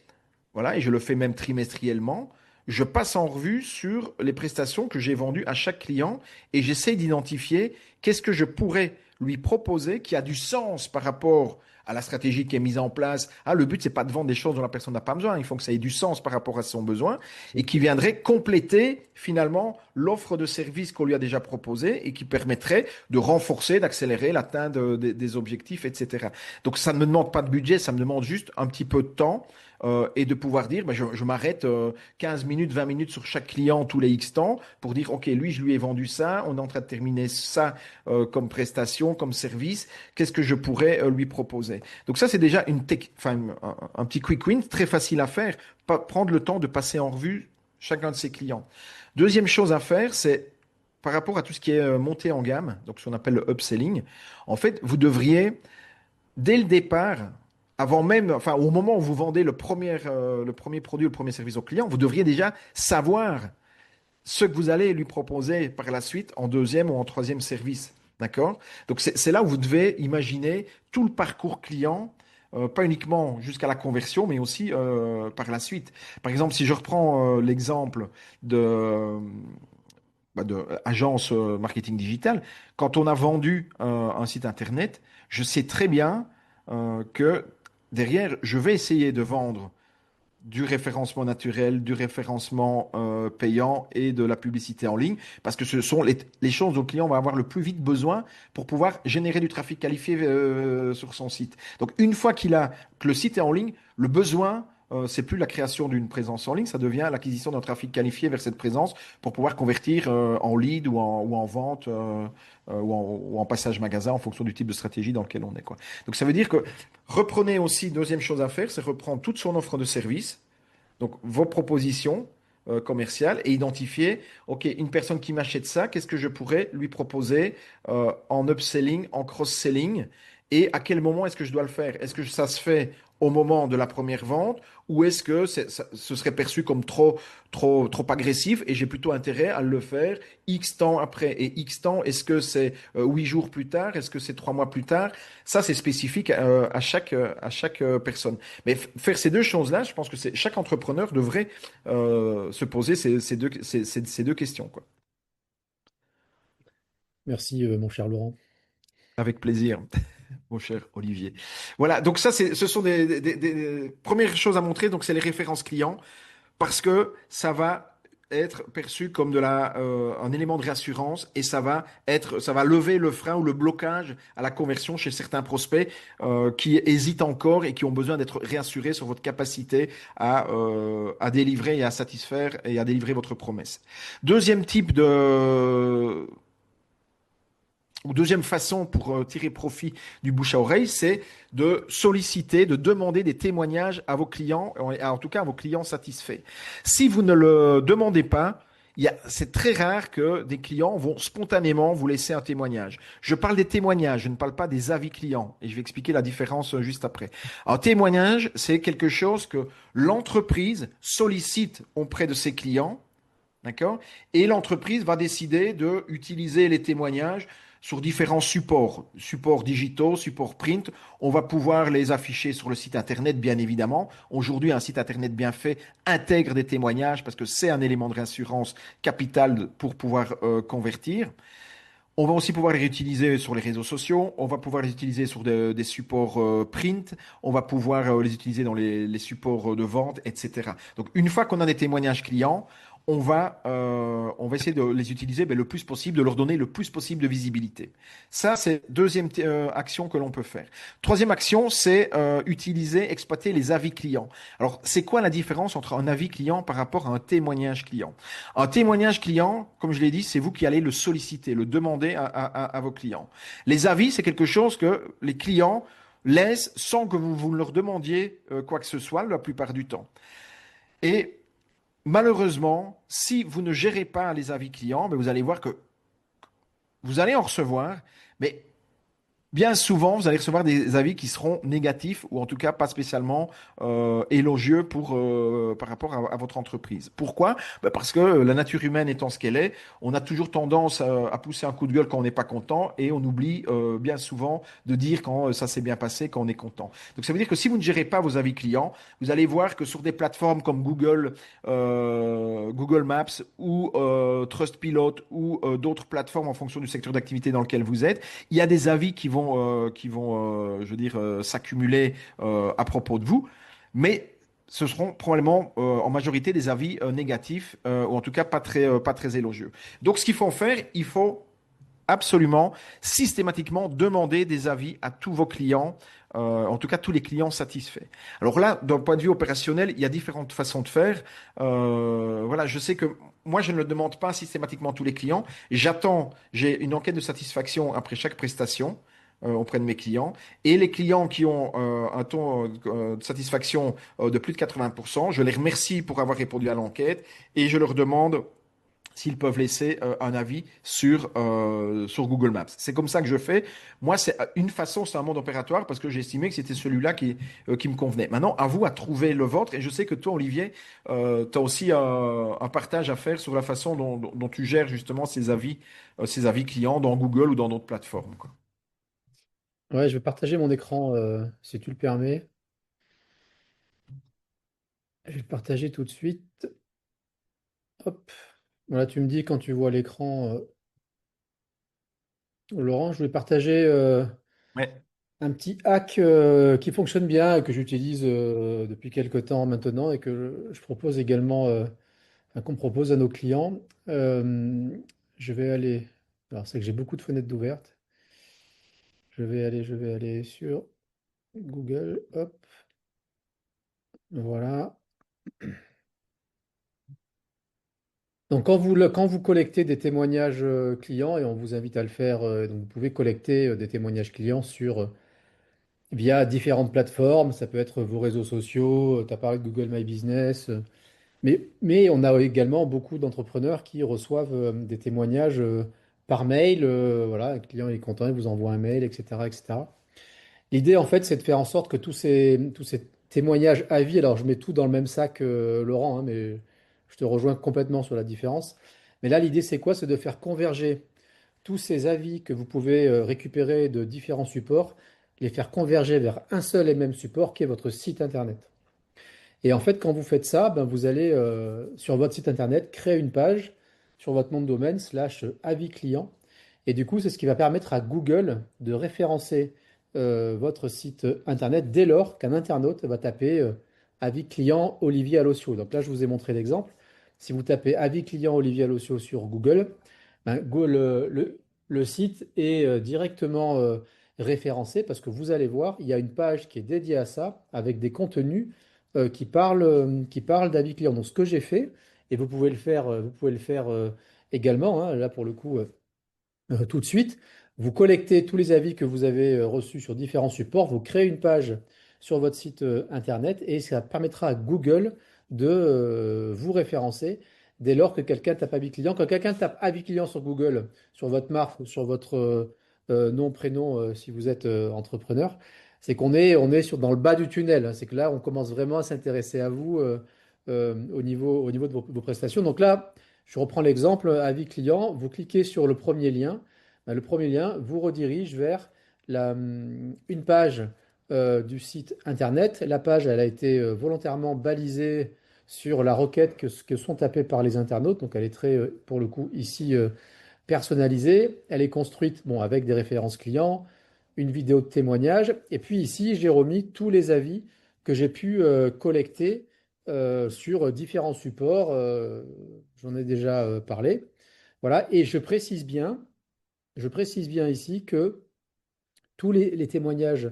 voilà, et je le fais même trimestriellement, je passe en revue sur les prestations que j'ai vendues à chaque client et j'essaie d'identifier qu'est-ce que je pourrais lui proposer qui a du sens par rapport à la stratégie qui est mise en place. Ah, le but, c'est pas de vendre des choses dont la personne n'a pas besoin. Il faut que ça ait du sens par rapport à son besoin et qui viendrait compléter finalement l'offre de service qu'on lui a déjà proposée et qui permettrait de renforcer, d'accélérer l'atteinte des objectifs, etc. Donc, ça ne me demande pas de budget, ça me demande juste un petit peu de temps et de pouvoir dire, ben, je m'arrête 15 minutes, 20 minutes sur chaque client tous les X temps pour dire, OK, lui, je lui ai vendu ça, on est en train de terminer ça comme prestation, comme service, qu'est-ce que je pourrais lui proposer? Donc ça, c'est déjà enfin, un petit quick win, très facile à faire, prendre le temps de passer en revue chacun de ses clients. Deuxième chose à faire, c'est par rapport à tout ce qui est monté en gamme, donc ce qu'on appelle le upselling, en fait, vous devriez dès le départ, avant même, enfin, au moment où vous vendez le premier produit, le premier service au client, vous devriez déjà savoir ce que vous allez lui proposer par la suite en deuxième ou en troisième service. D'accord? Donc, c'est là où vous devez imaginer tout le parcours client, pas uniquement jusqu'à la conversion, mais aussi par la suite. Par exemple, si je reprends l'exemple de, de agence marketing digital, quand on a vendu un site internet, je sais très bien que derrière, je vais essayer de vendre du référencement naturel, du référencement payant et de la publicité en ligne, parce que ce sont les choses dont le client va avoir le plus vite besoin pour pouvoir générer du trafic qualifié sur son site. Donc une fois que le site est en ligne, le besoin, c'est plus la création d'une présence en ligne, ça devient l'acquisition d'un trafic qualifié vers cette présence pour pouvoir convertir en lead ou en vente ou en passage magasin en fonction du type de stratégie dans lequel on est, quoi. Donc ça veut dire que reprenez aussi, deuxième chose à faire, c'est reprendre toute son offre de service, donc vos propositions commerciales et identifier, OK, une personne qui m'achète ça, qu'est-ce que je pourrais lui proposer en upselling, en cross-selling et à quel moment est-ce que je dois le faire? Est-ce que ça se fait au moment de la première vente ou est-ce que ce serait perçu comme trop agressif et j'ai plutôt intérêt à le faire X temps après et X temps, est-ce que c'est 8 jours plus tard, est-ce que c'est 3 mois plus tard? Ça, c'est spécifique à chaque personne. Mais faire ces deux choses-là, je pense que chaque entrepreneur devrait se poser ces deux questions, quoi. Merci, mon cher Laurent. Avec plaisir, mon cher Olivier. Voilà, donc ça, ce sont des premières choses à montrer. Donc, c'est les références clients parce que ça va être perçu comme un élément de réassurance et ça va lever le frein ou le blocage à la conversion chez certains prospects qui hésitent encore et qui ont besoin d'être réassurés sur votre capacité à délivrer et à satisfaire et à délivrer votre promesse. Deuxième type ou deuxième façon pour tirer profit du bouche à oreille, c'est de solliciter, de demander des témoignages à vos clients, en tout cas à vos clients satisfaits. Si vous ne le demandez pas, c'est très rare que des clients vont spontanément vous laisser un témoignage. Je parle des témoignages, je ne parle pas des avis clients. Et je vais expliquer la différence juste après. Un témoignage, c'est quelque chose que l'entreprise sollicite auprès de ses clients. D'accord? Et l'entreprise va décider de utiliser les témoignages sur différents supports, supports digitaux, supports print. On va pouvoir les afficher sur le site internet, bien évidemment. Aujourd'hui, un site internet bien fait intègre des témoignages parce que c'est un élément de réassurance capital pour pouvoir convertir. On va aussi pouvoir les réutiliser sur les réseaux sociaux, on va pouvoir les utiliser sur des supports print, on va pouvoir les utiliser dans les supports de vente, etc. Donc une fois qu'on a des témoignages clients, on va essayer de les utiliser le plus possible, de leur donner le plus possible de visibilité. Ça, c'est deuxième action que l'on peut faire. Troisième action, c'est utiliser, exploiter les avis clients. Alors, c'est quoi la différence entre un avis client par rapport à un témoignage client? Un témoignage client, comme je l'ai dit, c'est vous qui allez le solliciter, le demander à vos clients. Les avis, c'est quelque chose que les clients laissent sans que vous leur demandiez quoi que ce soit la plupart du temps. Et malheureusement, si vous ne gérez pas les avis clients, vous allez voir que vous allez en recevoir, mais bien souvent, vous allez recevoir des avis qui seront négatifs ou en tout cas pas spécialement élogieux par rapport à votre entreprise. Pourquoi? Parce que la nature humaine étant ce qu'elle est, on a toujours tendance à pousser un coup de gueule quand on n'est pas content et on oublie bien souvent de dire quand ça s'est bien passé, quand on est content. Donc ça veut dire que si vous ne gérez pas vos avis clients, vous allez voir que sur des plateformes comme Google Maps ou Trustpilot ou d'autres plateformes en fonction du secteur d'activité dans lequel vous êtes, il y a des avis je veux dire, s'accumuler à propos de vous, mais ce seront probablement en majorité des avis négatifs ou en tout cas pas très élogieux. Donc, ce qu'il faut faire, il faut absolument systématiquement demander des avis à tous vos clients, en tout cas tous les clients satisfaits. Alors là, d'un point de vue opérationnel, il y a différentes façons de faire. Voilà, je sais que moi, je ne le demande pas systématiquement à tous les clients. J'ai une enquête de satisfaction après chaque prestation auprès de mes clients. Et les clients qui ont un taux de satisfaction de plus de 80%, je les remercie pour avoir répondu à l'enquête et je leur demande s'ils peuvent laisser un avis sur Google Maps. C'est comme ça que je fais. Moi, c'est une façon, c'est un mode opératoire parce que j'ai estimé que c'était celui-là qui me convenait. Maintenant, à vous à trouver le vôtre. Et je sais que toi, Olivier, tu as aussi un partage à faire sur la façon dont tu gères justement ces avis clients dans Google ou dans d'autres plateformes, quoi. Ouais, je vais partager mon écran si tu le permets. Je vais le partager tout de suite. Hop. Voilà, tu me dis quand tu vois l'écran, Laurent. Je vais partager Ouais. un petit hack qui fonctionne bien, et que j'utilise depuis quelques temps maintenant et que je propose également, enfin, qu'on propose à nos clients. Euh, je vais aller. Alors, c'est que j'ai beaucoup de fenêtres d'ouvertes. Je vais aller sur Google. Hop. Voilà. Donc, quand vous collectez des témoignages clients, et on vous invite à le faire, donc vous pouvez collecter des témoignages clients via différentes plateformes. Ça peut être vos réseaux sociaux, tu as parlé de Google My Business, mais on a également beaucoup d'entrepreneurs qui reçoivent des témoignages par mail. Voilà, le client est content, il vous envoie un mail, etc., etc. L'idée, en fait, c'est de faire en sorte que tous ces témoignages avis, alors je mets tout dans le même sac, Laurent, hein, mais je te rejoins complètement sur la différence. Mais là, l'idée, c'est quoi? C'est de faire converger tous ces avis que vous pouvez récupérer de différents supports, les faire converger vers un seul et même support qui est votre site internet. Et en fait, quand vous faites ça, ben, vous allez sur votre site internet créer une page sur votre nom de domaine /avis client. Et du coup, c'est ce qui va permettre à Google de référencer votre site internet dès lors qu'un internaute va taper avis client Olivier Alossio. Donc là, je vous ai montré l'exemple. Si vous tapez avis client Olivier Alossio sur Google, ben, le site est directement référencé parce que vous allez voir, il y a une page qui est dédiée à ça avec des contenus qui parlent d'avis client. Donc, ce que j'ai fait, et vous pouvez le faire également, hein, là pour le coup, tout de suite. Vous collectez tous les avis que vous avez reçus sur différents supports, vous créez une page sur votre site internet et ça permettra à Google de vous référencer dès lors que quelqu'un tape avis client. Quand quelqu'un tape avis client sur Google, sur votre marque ou sur votre nom, prénom, si vous êtes entrepreneur, c'est qu'on est dans le bas du tunnel, hein. C'est que là, on commence vraiment à s'intéresser à vous au niveau de vos prestations. Donc là, je reprends l'exemple, avis client, vous cliquez sur le premier lien. Ben, le premier lien vous redirige vers une page du site internet. La page, elle a été volontairement balisée sur la requête que sont tapées par les internautes. Donc elle est très, pour le coup, ici personnalisée. Elle est construite, bon, avec des références clients, une vidéo de témoignage. Et puis ici, j'ai remis tous les avis que j'ai pu collecter sur différents supports. J'en ai déjà parlé. Voilà. Et je précise bien ici que tous les témoignages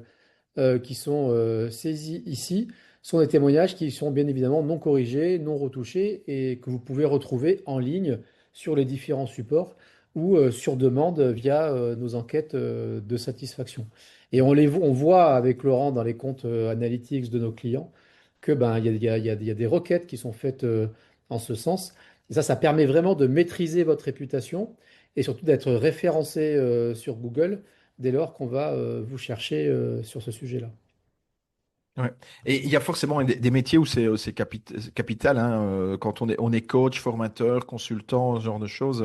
qui sont saisis ici sont des témoignages qui sont bien évidemment non corrigés, non retouchés et que vous pouvez retrouver en ligne sur les différents supports ou sur demande via nos enquêtes de satisfaction. Et on voit avec Laurent dans les comptes analytics de nos clients que ben, il y a des requêtes qui sont faites en ce sens. Et ça permet vraiment de maîtriser votre réputation et surtout d'être référencé sur Google dès lors qu'on va vous chercher sur ce sujet-là. Ouais. Et il y a forcément des métiers où c'est capital, hein, quand on est coach, formateur, consultant, ce genre de choses,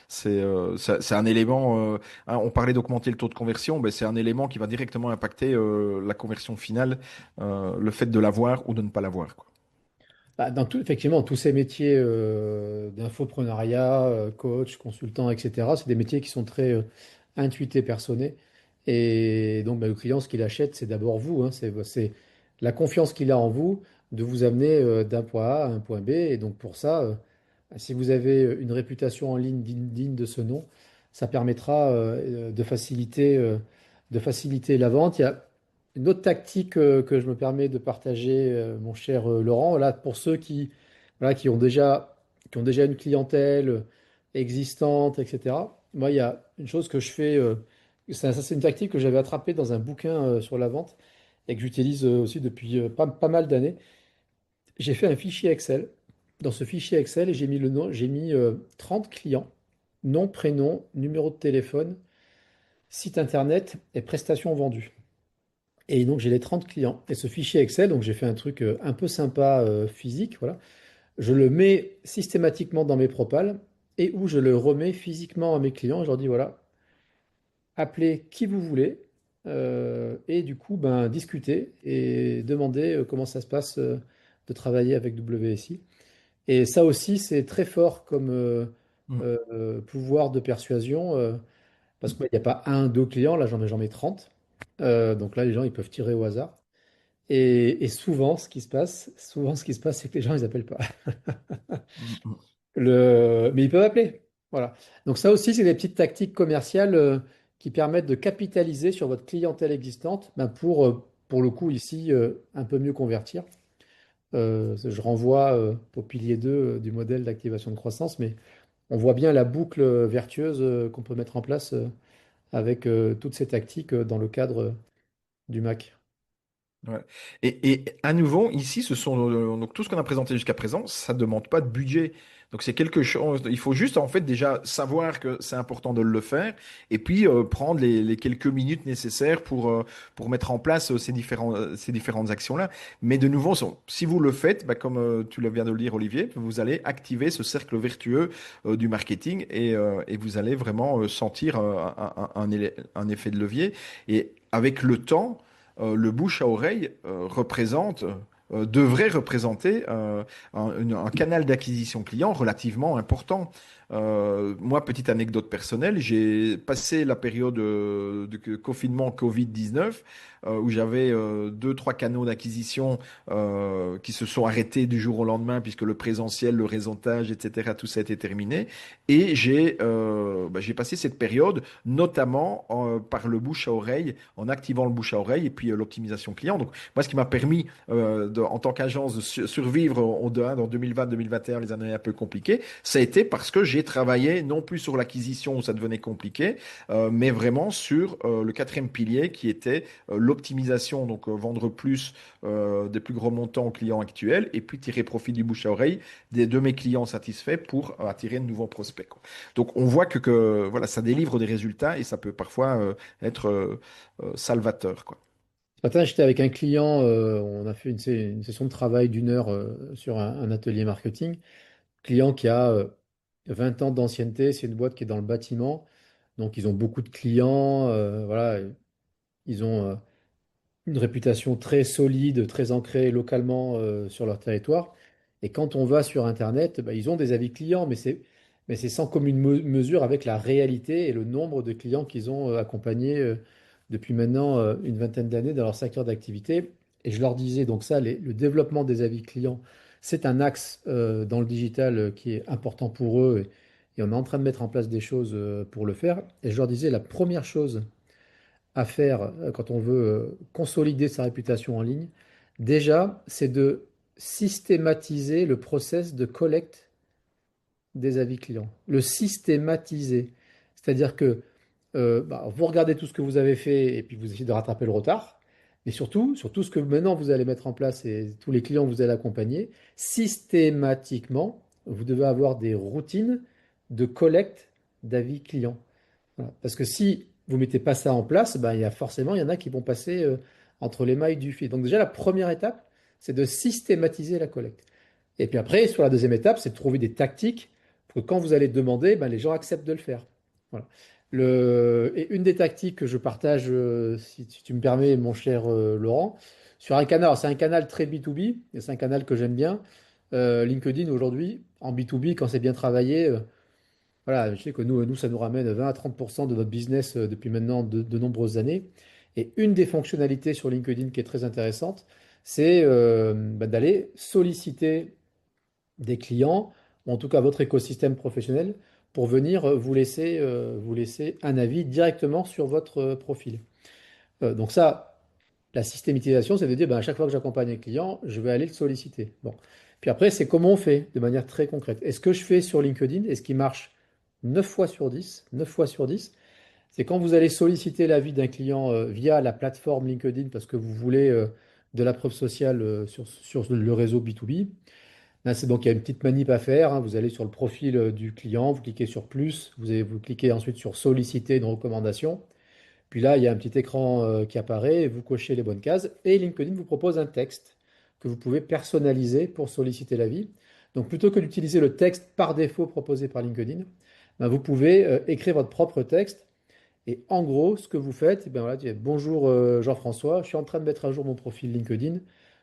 c'est un élément. Hein, on parlait d'augmenter le taux de conversion, ben c'est un élément qui va directement impacter la conversion finale, le fait de l'avoir ou de ne pas l'avoir, quoi. Bah, effectivement, tous ces métiers d'infoprenariat, coach, consultant, etc., c'est des métiers qui sont très intuités, personnés. Et donc, bah, le client, ce qu'il achète, c'est d'abord vous, hein. C'est la confiance qu'il a en vous de vous amener d'un point A à un point B. Et donc, pour ça, si vous avez une réputation en ligne digne de ce nom, ça permettra de faciliter la vente. Il y a une autre tactique que je me permets de partager, mon cher Laurent, là, pour ceux voilà, qui ont déjà une clientèle existante, etc. Moi, il y a une chose que je fais, ça, c'est une tactique que j'avais attrapée dans un bouquin sur la vente et que j'utilise aussi depuis pas mal d'années. J'ai fait un fichier Excel. Dans ce fichier Excel, j'ai mis le nom, j'ai mis 30 clients, nom, prénom, numéro de téléphone, site internet et prestations vendues. Et donc j'ai les 30 clients. Et ce fichier Excel, donc j'ai fait un truc un peu sympa physique, voilà. Je le mets systématiquement dans mes propals et où je le remets physiquement à mes clients. Je leur dis voilà, appelez qui vous voulez et du coup ben discutez et demandez comment ça se passe de travailler avec WSI. Et ça aussi, c'est très fort comme Mm. pouvoir de persuasion, parce qu'il n'y a pas un, deux clients, là j'en mets 30. Donc là, les gens, ils peuvent tirer au hasard. Et souvent, ce qui se passe, c'est que les gens, ils appellent pas. Mm, mm. Mais ils peuvent appeler. Voilà. Donc ça aussi, c'est des petites tactiques commerciales qui permettent de capitaliser sur votre clientèle existante ben, pour le coup, ici, un peu mieux convertir. Je renvoie au pilier 2 du modèle d'activation de croissance, mais on voit bien la boucle vertueuse qu'on peut mettre en place avec toutes ces tactiques dans le cadre du Mac. Ouais. Et à nouveau, ici, ce sont donc tout ce qu'on a présenté jusqu'à présent, ça ne demande pas de budget. Donc c'est quelque chose, il faut juste en fait déjà savoir que c'est important de le faire et puis prendre les quelques minutes nécessaires pour mettre en place ces différentes actions-là. Mais de nouveau, si vous le faites, bah, comme tu viens de le dire, Olivier, vous allez activer ce cercle vertueux du marketing et vous allez vraiment sentir un effet de levier. Et avec le temps, le bouche à oreille devrait représenter un canal d'acquisition client relativement important. Moi, petite anecdote personnelle, j'ai passé la période de confinement Covid-19 où j'avais deux, trois canaux d'acquisition qui se sont arrêtés du jour au lendemain puisque le présentiel, le réseautage, etc., tout ça était terminé. Et j'ai passé cette période notamment par le bouche à oreille, en activant le bouche à oreille et puis l'optimisation client. Donc, moi, ce qui m'a permis en tant qu'agence de survivre dans 2020-2021, les années un peu compliquées, ça a été parce que j'ai travaillé non plus sur l'acquisition où ça devenait compliqué, mais vraiment sur le quatrième pilier qui était l'optimisation, donc vendre plus des plus gros montants aux clients actuels et puis tirer profit du bouche à oreille de mes clients satisfaits pour attirer de nouveaux prospects, quoi. Donc on voit voilà, ça délivre des résultats et ça peut parfois être salvateur, quoi. Ce matin, j'étais avec un client, on a fait une session de travail d'une heure sur un atelier marketing. Client qui a 20 ans d'ancienneté, c'est une boîte qui est dans le bâtiment, donc ils ont beaucoup de clients, voilà, ils ont une réputation très solide, très ancrée localement sur leur territoire. Et quand on va sur Internet, bah, ils ont des avis clients, mais c'est sans commune mesure avec la réalité et le nombre de clients qu'ils ont accompagnés depuis maintenant une vingtaine d'années dans leur secteur d'activité. Et je leur disais donc ça, le développement des avis clients, c'est un axe dans le digital qui est important pour eux et on est en train de mettre en place des choses pour le faire. Et je leur disais, la première chose à faire quand on veut consolider sa réputation en ligne, déjà, c'est de systématiser le process de collecte des avis clients. Le systématiser. C'est-à-dire que bah, vous regardez tout ce que vous avez fait et puis vous essayez de rattraper le retard. Mais surtout, sur tout ce que maintenant vous allez mettre en place et tous les clients que vous allez accompagner, systématiquement, vous devez avoir des routines de collecte d'avis clients. Voilà. Parce que si vous ne mettez pas ça en place, ben, il y en a qui vont passer entre les mailles du fil. Donc déjà, la première étape, c'est de systématiser la collecte. Et puis après, sur la deuxième étape, c'est de trouver des tactiques pour que quand vous allez demander, ben, les gens acceptent de le faire. Voilà. Et une des tactiques que je partage, si tu me permets, mon cher Laurent, sur un canal, alors c'est un canal très B2B, et c'est un canal que j'aime bien. LinkedIn aujourd'hui, en B2B, quand c'est bien travaillé, voilà, je sais que nous, ça nous ramène 20 à 30% de notre business depuis maintenant de nombreuses années. Et une des fonctionnalités sur LinkedIn qui est très intéressante, c'est bah, d'aller solliciter des clients, ou en tout cas votre écosystème professionnel, pour venir vous laisser un avis directement sur votre profil. Donc ça, la systématisation, c'est de dire, ben, à chaque fois que j'accompagne un client, je vais aller le solliciter. Bon. Puis après, c'est comment on fait de manière très concrète. Et ce que je fais sur LinkedIn, et ce qui marche 9 fois sur 10, 9 fois sur 10, c'est quand vous allez solliciter l'avis d'un client via la plateforme LinkedIn parce que vous voulez de la preuve sociale sur le réseau B2B. Là, c'est donc il y a une petite manip à faire, hein. Vous allez sur le profil du client, vous cliquez sur plus, vous cliquez ensuite sur solliciter une recommandation. Puis là, il y a un petit écran qui apparaît, vous cochez les bonnes cases et LinkedIn vous propose un texte que vous pouvez personnaliser pour solliciter l'avis. Donc plutôt que d'utiliser le texte par défaut proposé par LinkedIn, ben, vous pouvez écrire votre propre texte. Et en gros, ce que vous faites, eh ben voilà, tu dis, bonjour Jean-François, je suis en train de mettre à jour mon profil LinkedIn.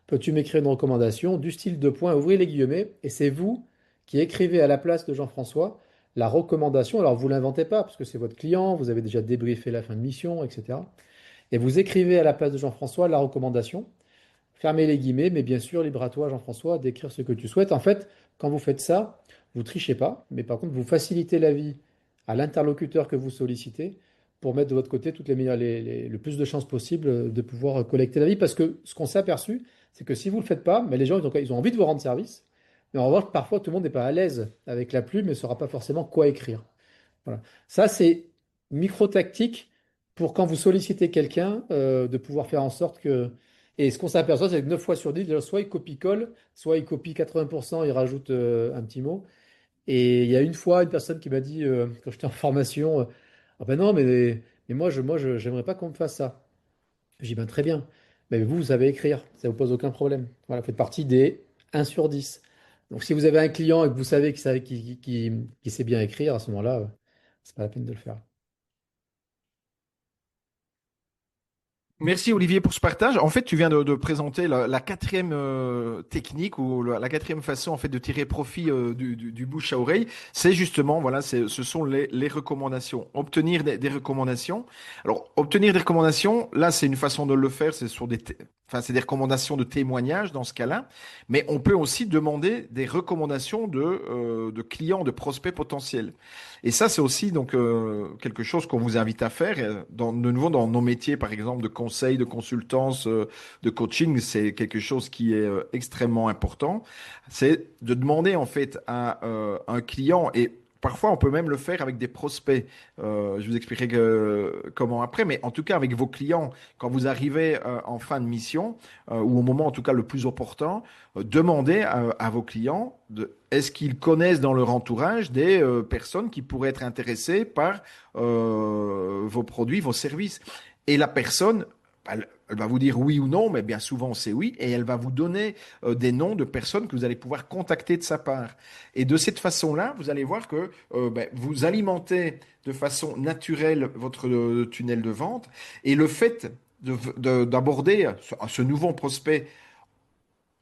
Peux-tu m'écrire une recommandation du style de points, ouvrez les guillemets, et c'est vous qui écrivez à la place de Jean-François la recommandation. Alors vous l'inventez pas, parce que c'est votre client, vous avez déjà débriefé la fin de mission, etc. Et vous écrivez à la place de Jean-François la recommandation. Fermez les guillemets, mais bien sûr, libre à toi, Jean-François, d'écrire ce que tu souhaites. En fait, quand vous faites ça, vous trichez pas, mais par contre, vous facilitez la vie à l'interlocuteur que vous sollicitez pour mettre de votre côté toutes les meilleures, le plus de chances possible de pouvoir collecter la vie. Parce que ce qu'on s'est aperçu, c'est que si vous ne le faites pas, mais les gens, ils ont envie de vous rendre service. Mais en revanche, parfois, tout le monde n'est pas à l'aise avec la plume et ne saura pas forcément quoi écrire. Voilà. Ça, c'est micro-tactique pour quand vous sollicitez quelqu'un, de pouvoir faire en sorte que. Et ce qu'on s'aperçoit, c'est que 9 fois sur 10, soit il copie-colle, soit il copie 80%, il rajoute un petit mot. Et il y a une fois, une personne qui m'a dit, quand j'étais en formation, ah ben non, mais j'aimerais pas qu'on me fasse ça. J'ai dit, ben très bien. Mais vous savez écrire, ça ne vous pose aucun problème. Voilà, vous faites partie des 1 sur 10. Donc si vous avez un client et que vous savez qu'il sait bien écrire, à ce moment-là, c'est pas la peine de le faire. Merci Olivier pour ce partage. En fait, tu viens de présenter la quatrième technique ou la quatrième façon en fait de tirer profit du bouche à oreille. C'est justement, voilà, ce sont les recommandations. Obtenir des recommandations. Alors, obtenir des recommandations, là, c'est une façon de le faire. Enfin, c'est des recommandations de témoignages dans ce cas-là. Mais on peut aussi demander des recommandations de clients, de prospects potentiels. Et ça, c'est aussi donc quelque chose qu'on vous invite à faire. De nouveau, dans nos métiers, par exemple, de conseil, de consultance, de coaching, c'est quelque chose qui est extrêmement important. C'est de demander en fait à un client, et parfois on peut même le faire avec des prospects. Je vous expliquerai comment après, mais en tout cas avec vos clients, quand vous arrivez en fin de mission, ou au moment en tout cas le plus opportun, demandez à vos clients est-ce qu'ils connaissent dans leur entourage des personnes qui pourraient être intéressées par vos produits, vos services. Et la personne, elle va vous dire oui ou non, mais bien souvent c'est oui, et elle va vous donner des noms de personnes que vous allez pouvoir contacter de sa part. Et de cette façon-là, vous allez voir que vous alimentez de façon naturelle votre tunnel de vente, et le fait d'aborder ce nouveau prospect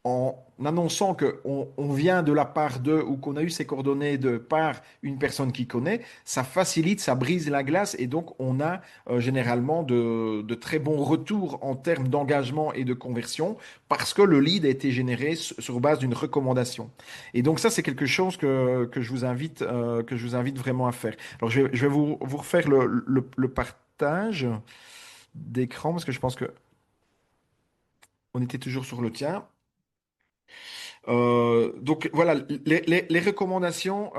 en annonçant qu'on vient de la part d'eux ou qu'on a eu ces coordonnées de par une personne qui connaît, ça facilite, ça brise la glace et donc on a généralement de très bons retours en termes d'engagement et de conversion parce que le lead a été généré sur base d'une recommandation. Et donc ça, c'est quelque chose que je vous invite vraiment à faire. Alors je vais vous refaire le partage d'écran parce que je pense que on était toujours sur le tien. Donc voilà, les recommandations,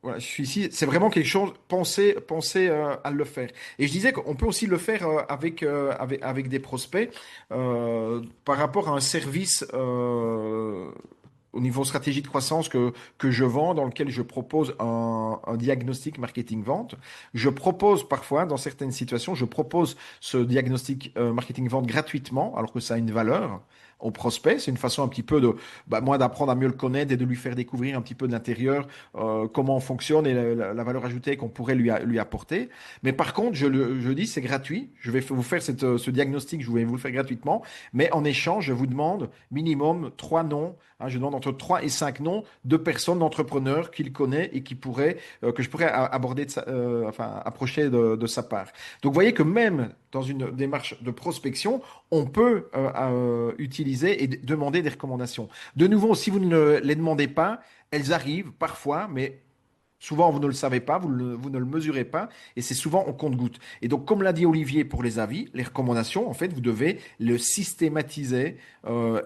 voilà, je suis ici, c'est vraiment quelque chose, pensez à le faire. Et je disais qu'on peut aussi le faire avec des prospects par rapport à un service au niveau stratégie de croissance que je vends, dans lequel je propose un diagnostic marketing-vente. Je propose parfois, dans certaines situations, je propose ce diagnostic marketing-vente gratuitement, alors que ça a une valeur au prospect. C'est une façon un petit peu de, moi, d'apprendre à mieux le connaître et de lui faire découvrir un petit peu de l'intérieur, comment on fonctionne et la valeur ajoutée qu'on pourrait lui apporter. Mais par contre, je dis, c'est gratuit. Je vais vous faire ce diagnostic, je vais vous le faire gratuitement. Mais en échange, je vous demande minimum 3 noms. Hein, je demande entre 3 et 5 noms de personnes, d'entrepreneurs qu'il connaît et que je pourrais aborder, enfin, approcher de sa part. Donc, vous voyez que même dans une démarche de prospection, on peut utiliser et demander des recommandations. De nouveau, si vous ne les demandez pas, elles arrivent parfois, mais souvent, vous ne le savez pas, vous ne le mesurez pas, et c'est souvent au compte-gouttes. Et donc, comme l'a dit Olivier pour les avis, les recommandations, en fait, vous devez le systématiser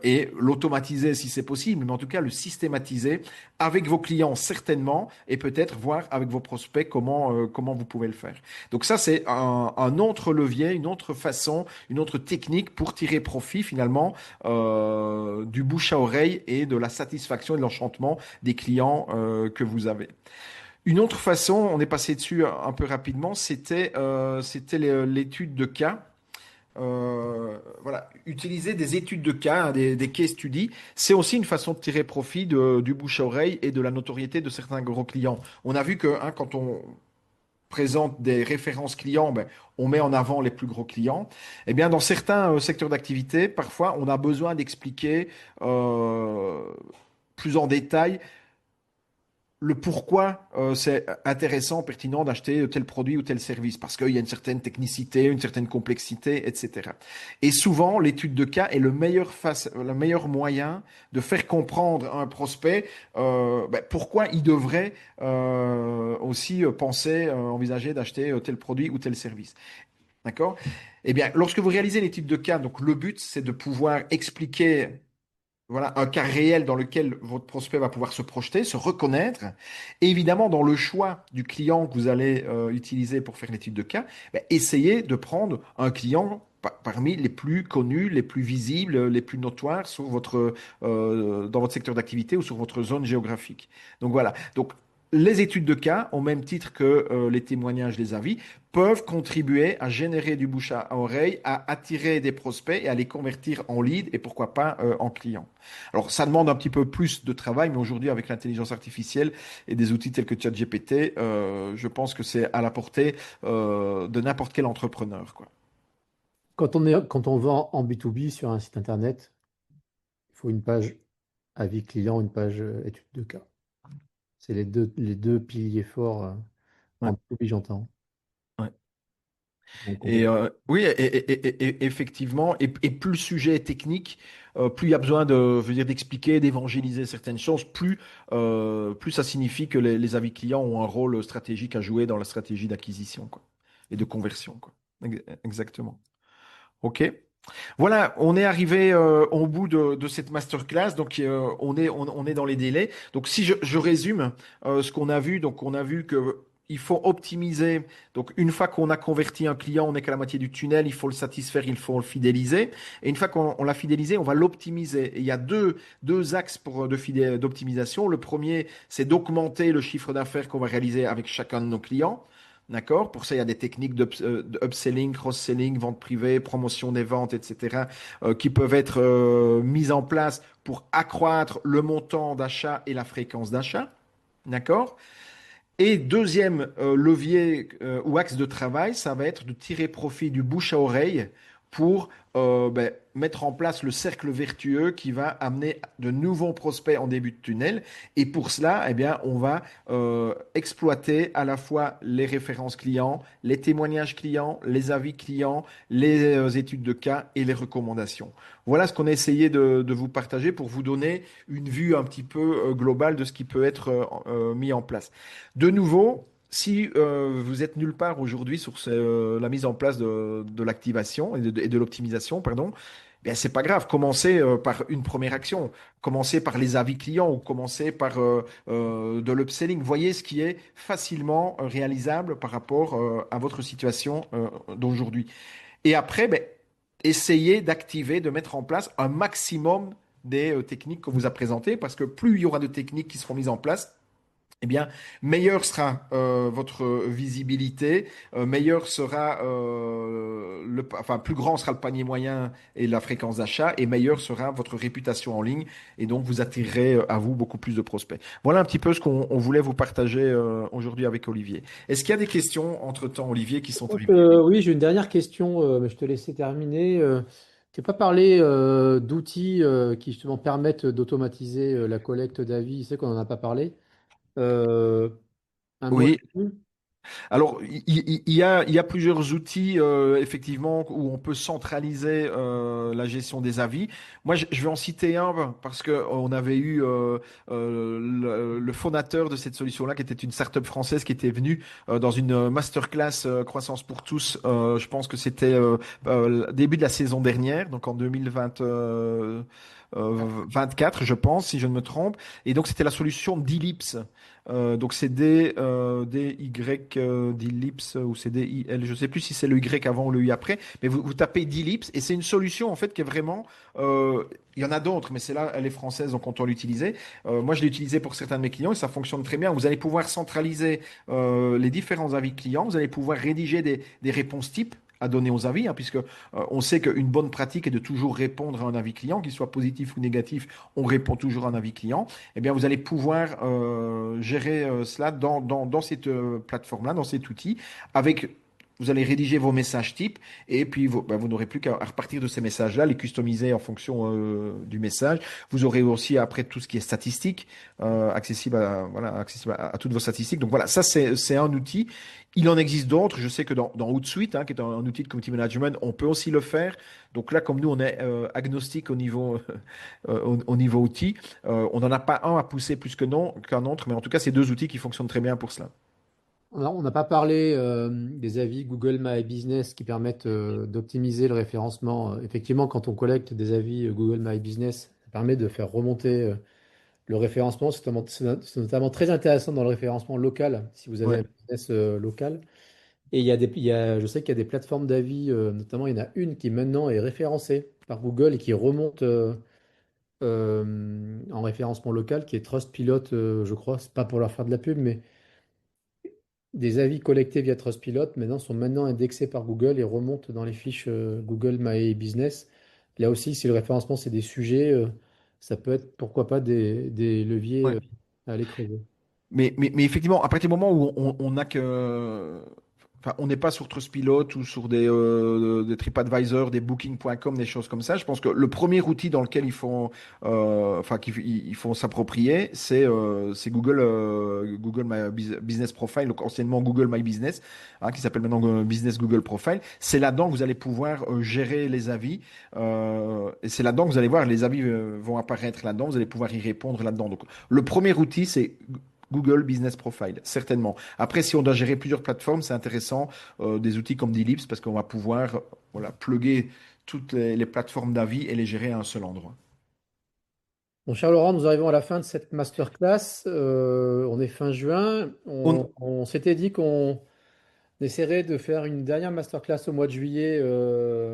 et l'automatiser si c'est possible, mais en tout cas le systématiser avec vos clients certainement, et peut-être voir avec vos prospects comment vous pouvez le faire. Donc ça, c'est un autre levier, une autre façon, une autre technique pour tirer profit finalement du bouche à oreille et de la satisfaction et de l'enchantement des clients que vous avez. Une autre façon, on est passé dessus un peu rapidement, c'était l'étude de cas. Voilà, utiliser des études de cas, hein, des case studies, c'est aussi une façon de tirer profit du bouche à oreille et de la notoriété de certains gros clients. On a vu que hein, quand on présente des références clients, ben, on met en avant les plus gros clients. Eh bien, dans certains secteurs d'activité, parfois, on a besoin d'expliquer euh, plus en détail le pourquoi c'est intéressant, pertinent d'acheter tel produit ou tel service, parce qu'il y a une certaine technicité, une certaine complexité, etc. Et souvent, l'étude de cas est le meilleur moyen de faire comprendre à un prospect pourquoi il devrait aussi penser, envisager d'acheter tel produit ou tel service. D'accord? Eh bien, lorsque vous réalisez l'étude de cas, donc le but, c'est de pouvoir expliquer voilà, un cas réel dans lequel votre prospect va pouvoir se projeter, se reconnaître. Et évidemment, dans le choix du client que vous allez utiliser pour faire l'étude de cas, essayez de prendre un client parmi les plus connus, les plus visibles, les plus notoires sur dans votre secteur d'activité ou sur votre zone géographique. Donc voilà. Donc, les études de cas, au même titre que les témoignages, les avis, peuvent contribuer à générer du bouche à oreille, à attirer des prospects et à les convertir en leads et pourquoi pas en clients. Alors, ça demande un petit peu plus de travail, mais aujourd'hui, avec l'intelligence artificielle et des outils tels que ChatGPT, je pense que c'est à la portée de n'importe quel entrepreneur, quoi. Quand on vend en B2B sur un site internet, il faut une page avis client, une page étude de cas. C'est les deux piliers forts Ouais, en B2B, j'entends. ouais. Donc, Et oui, effectivement, et plus le sujet est technique, plus il y a besoin de, je veux dire, d'expliquer, d'évangéliser certaines choses, plus ça signifie que les avis clients ont un rôle stratégique à jouer dans la stratégie d'acquisition, quoi, et de conversion, quoi. Exactement. OK. Voilà, on est arrivé au bout de cette masterclass, donc on est dans les délais. Donc si je résume ce qu'on a vu, donc on a vu que il faut optimiser. Donc une fois qu'on a converti un client, on n'est qu'à la moitié du tunnel, il faut le satisfaire, il faut le fidéliser. Et une fois qu'on l'a fidélisé, on va l'optimiser. Et il y a deux axes d'optimisation. Le premier, c'est d'augmenter le chiffre d'affaires qu'on va réaliser avec chacun de nos clients. D'accord? Pour ça, il y a des techniques d'upselling, cross-selling, vente privée, promotion des ventes, etc., qui peuvent être mises en place pour accroître le montant d'achat et la fréquence d'achat. D'accord? Et deuxième levier ou axe de travail, ça va être de tirer profit du bouche à oreille pour mettre en place le cercle vertueux qui va amener de nouveaux prospects en début de tunnel. Et pour cela, eh bien, on va exploiter à la fois les références clients, les témoignages clients, les avis clients, les études de cas et les recommandations. Voilà ce qu'on a essayé de vous partager pour vous donner une vue un petit peu globale de ce qui peut être mis en place. De nouveau, si vous êtes nulle part aujourd'hui sur la mise en place de l'activation et de l'optimisation, pardon, bien c'est pas grave. Commencez par une première action. Commencez par les avis clients ou commencez par de l'upselling. Voyez ce qui est facilement réalisable par rapport à votre situation d'aujourd'hui. Et après, ben, essayez d'activer, de mettre en place un maximum des techniques qu'on vous a présentées, parce que plus il y aura de techniques qui seront mises en place, eh bien, meilleure sera votre visibilité, meilleur sera enfin, plus grand sera le panier moyen et la fréquence d'achat, et meilleure sera votre réputation en ligne, et donc vous attirerez à vous beaucoup plus de prospects. Voilà un petit peu ce qu'on voulait vous partager aujourd'hui avec Olivier. Est-ce qu'il y a des questions entre-temps, Olivier, qui sont donc, arrivées? oui, j'ai une dernière question, mais je te laissais terminer. Tu n'as pas parlé d'outils qui justement permettent d'automatiser la collecte d'avis. Je sais qu'on n'en a pas parlé. Euh, un mot Oui, là-dessus? alors, il y a plusieurs outils, effectivement, où on peut centraliser la gestion des avis. Moi, je vais en citer un parce que on avait eu le fondateur de cette solution-là, qui était une start-up française, qui était venu dans une masterclass croissance pour tous. Je pense que c'était début de la saison dernière, donc en 2020. 24, je pense, si je ne me trompe. Et donc, c'était la solution d'Ellipse. Donc c'est D-Y d'ellipse ou c'est D-I-L, je ne sais plus si c'est le Y avant ou le I après, mais vous tapez d'ellipse et c'est une solution en fait qui est vraiment, il y en a d'autres, mais celle-là, elle est française, donc on doit l'utiliser. Moi, je l'ai utilisé pour certains de mes clients et ça fonctionne très bien. Vous allez pouvoir centraliser les différents avis clients, vous allez pouvoir rédiger des réponses types à donner aux avis, hein, puisque on sait qu'une bonne pratique est de toujours répondre à un avis client, qu'il soit positif ou négatif, on répond toujours à un avis client. Eh bien, vous allez pouvoir gérer cela dans cette plateforme-là, dans cet outil, avec vous allez rédiger vos messages types et puis vous n'aurez plus qu'à repartir de ces messages-là, les customiser en fonction du message. Vous aurez aussi après tout ce qui est statistique, accessible voilà, accessible à toutes vos statistiques. Donc voilà, ça c'est un outil. Il en existe d'autres. Je sais que dans Hootsuite, hein, qui est un outil de community management, on peut aussi le faire. Donc là, comme nous, on est agnostique au niveau, au niveau outil, on n'en a pas un à pousser plus que non, qu'un autre, mais en tout cas, c'est deux outils qui fonctionnent très bien pour cela. On n'a pas parlé des avis Google My Business qui permettent d'optimiser le référencement. Effectivement, quand on collecte des avis Google My Business, ça permet de faire remonter le référencement. C'est notamment très intéressant dans le référencement local, si vous avez un Ouais. business local. Et je sais qu'il y a des plateformes d'avis, notamment il y en a une qui maintenant est référencée par Google et qui remonte en référencement local, qui est Trustpilot, je crois. C'est pas pour leur faire de la pub, mais des avis collectés via Trustpilot maintenant sont maintenant indexés par Google et remontent dans les fiches Google My Business. Là aussi, si le référencement c'est des sujets, ça peut être pourquoi pas des leviers Ouais. à aller creuser. Mais effectivement, à partir du moment où on n'a que Enfin, on n'est pas sur Trustpilot ou sur des TripAdvisor, des Booking.com, des choses comme ça. Je pense que le premier outil dans lequel enfin, ils font s'approprier, c'est Google, Google Business Profile, donc anciennement Google My Business, hein, qui s'appelle maintenant Business Google Profile. C'est là-dedans que vous allez pouvoir gérer les avis, et c'est là-dedans que vous allez voir les avis vont apparaître là-dedans. Vous allez pouvoir y répondre là-dedans. Donc, le premier outil, c'est Google Business Profile, certainement. Après, si on doit gérer plusieurs plateformes, c'est intéressant, des outils comme Delips, parce qu'on va pouvoir voilà, plugger toutes les plateformes d'avis et les gérer à un seul endroit. Mon cher Laurent, nous arrivons à la fin de cette masterclass. On est fin juin. On- On s'était dit qu'on essaierait de faire une dernière masterclass au mois de juillet,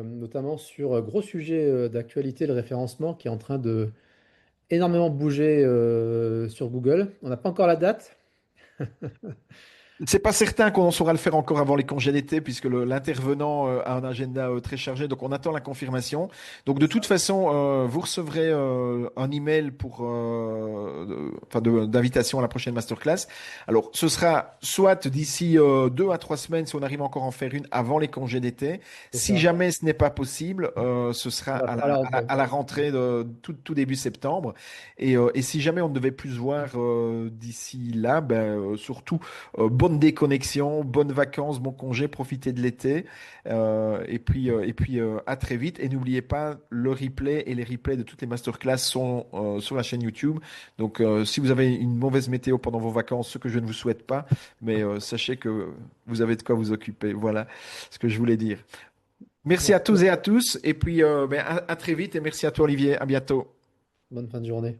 notamment sur un gros sujet d'actualité, le référencement, qui est en train de énormément bouger sur Google. On n'a pas encore la date. C'est pas certain qu'on saura le faire encore avant les congés d'été, puisque l'intervenant a un agenda très chargé, donc on attend la confirmation. Donc de toute façon, vous recevrez un email enfin, d'invitation à la prochaine masterclass. Alors ce sera soit d'ici 2 à 3 semaines, si on arrive encore à en faire une avant les congés d'été. C'est Si ça. jamais ce n'est pas possible, ce sera On va faire la rentrée. à la rentrée de tout début septembre. Et si jamais on ne devait plus se voir d'ici là, ben, surtout bonne déconnexion, bonnes vacances, bon congé, profitez de l'été. À très vite. Et n'oubliez pas, le replay et les replays de toutes les masterclass sont sur la chaîne YouTube. Donc, si vous avez une mauvaise météo pendant vos vacances, ce que je ne vous souhaite pas, mais sachez que vous avez de quoi vous occuper. Voilà ce que je voulais dire. Merci à tous et à tous. Et puis, à très vite. Et merci à toi, Olivier. À bientôt. Bonne fin de journée.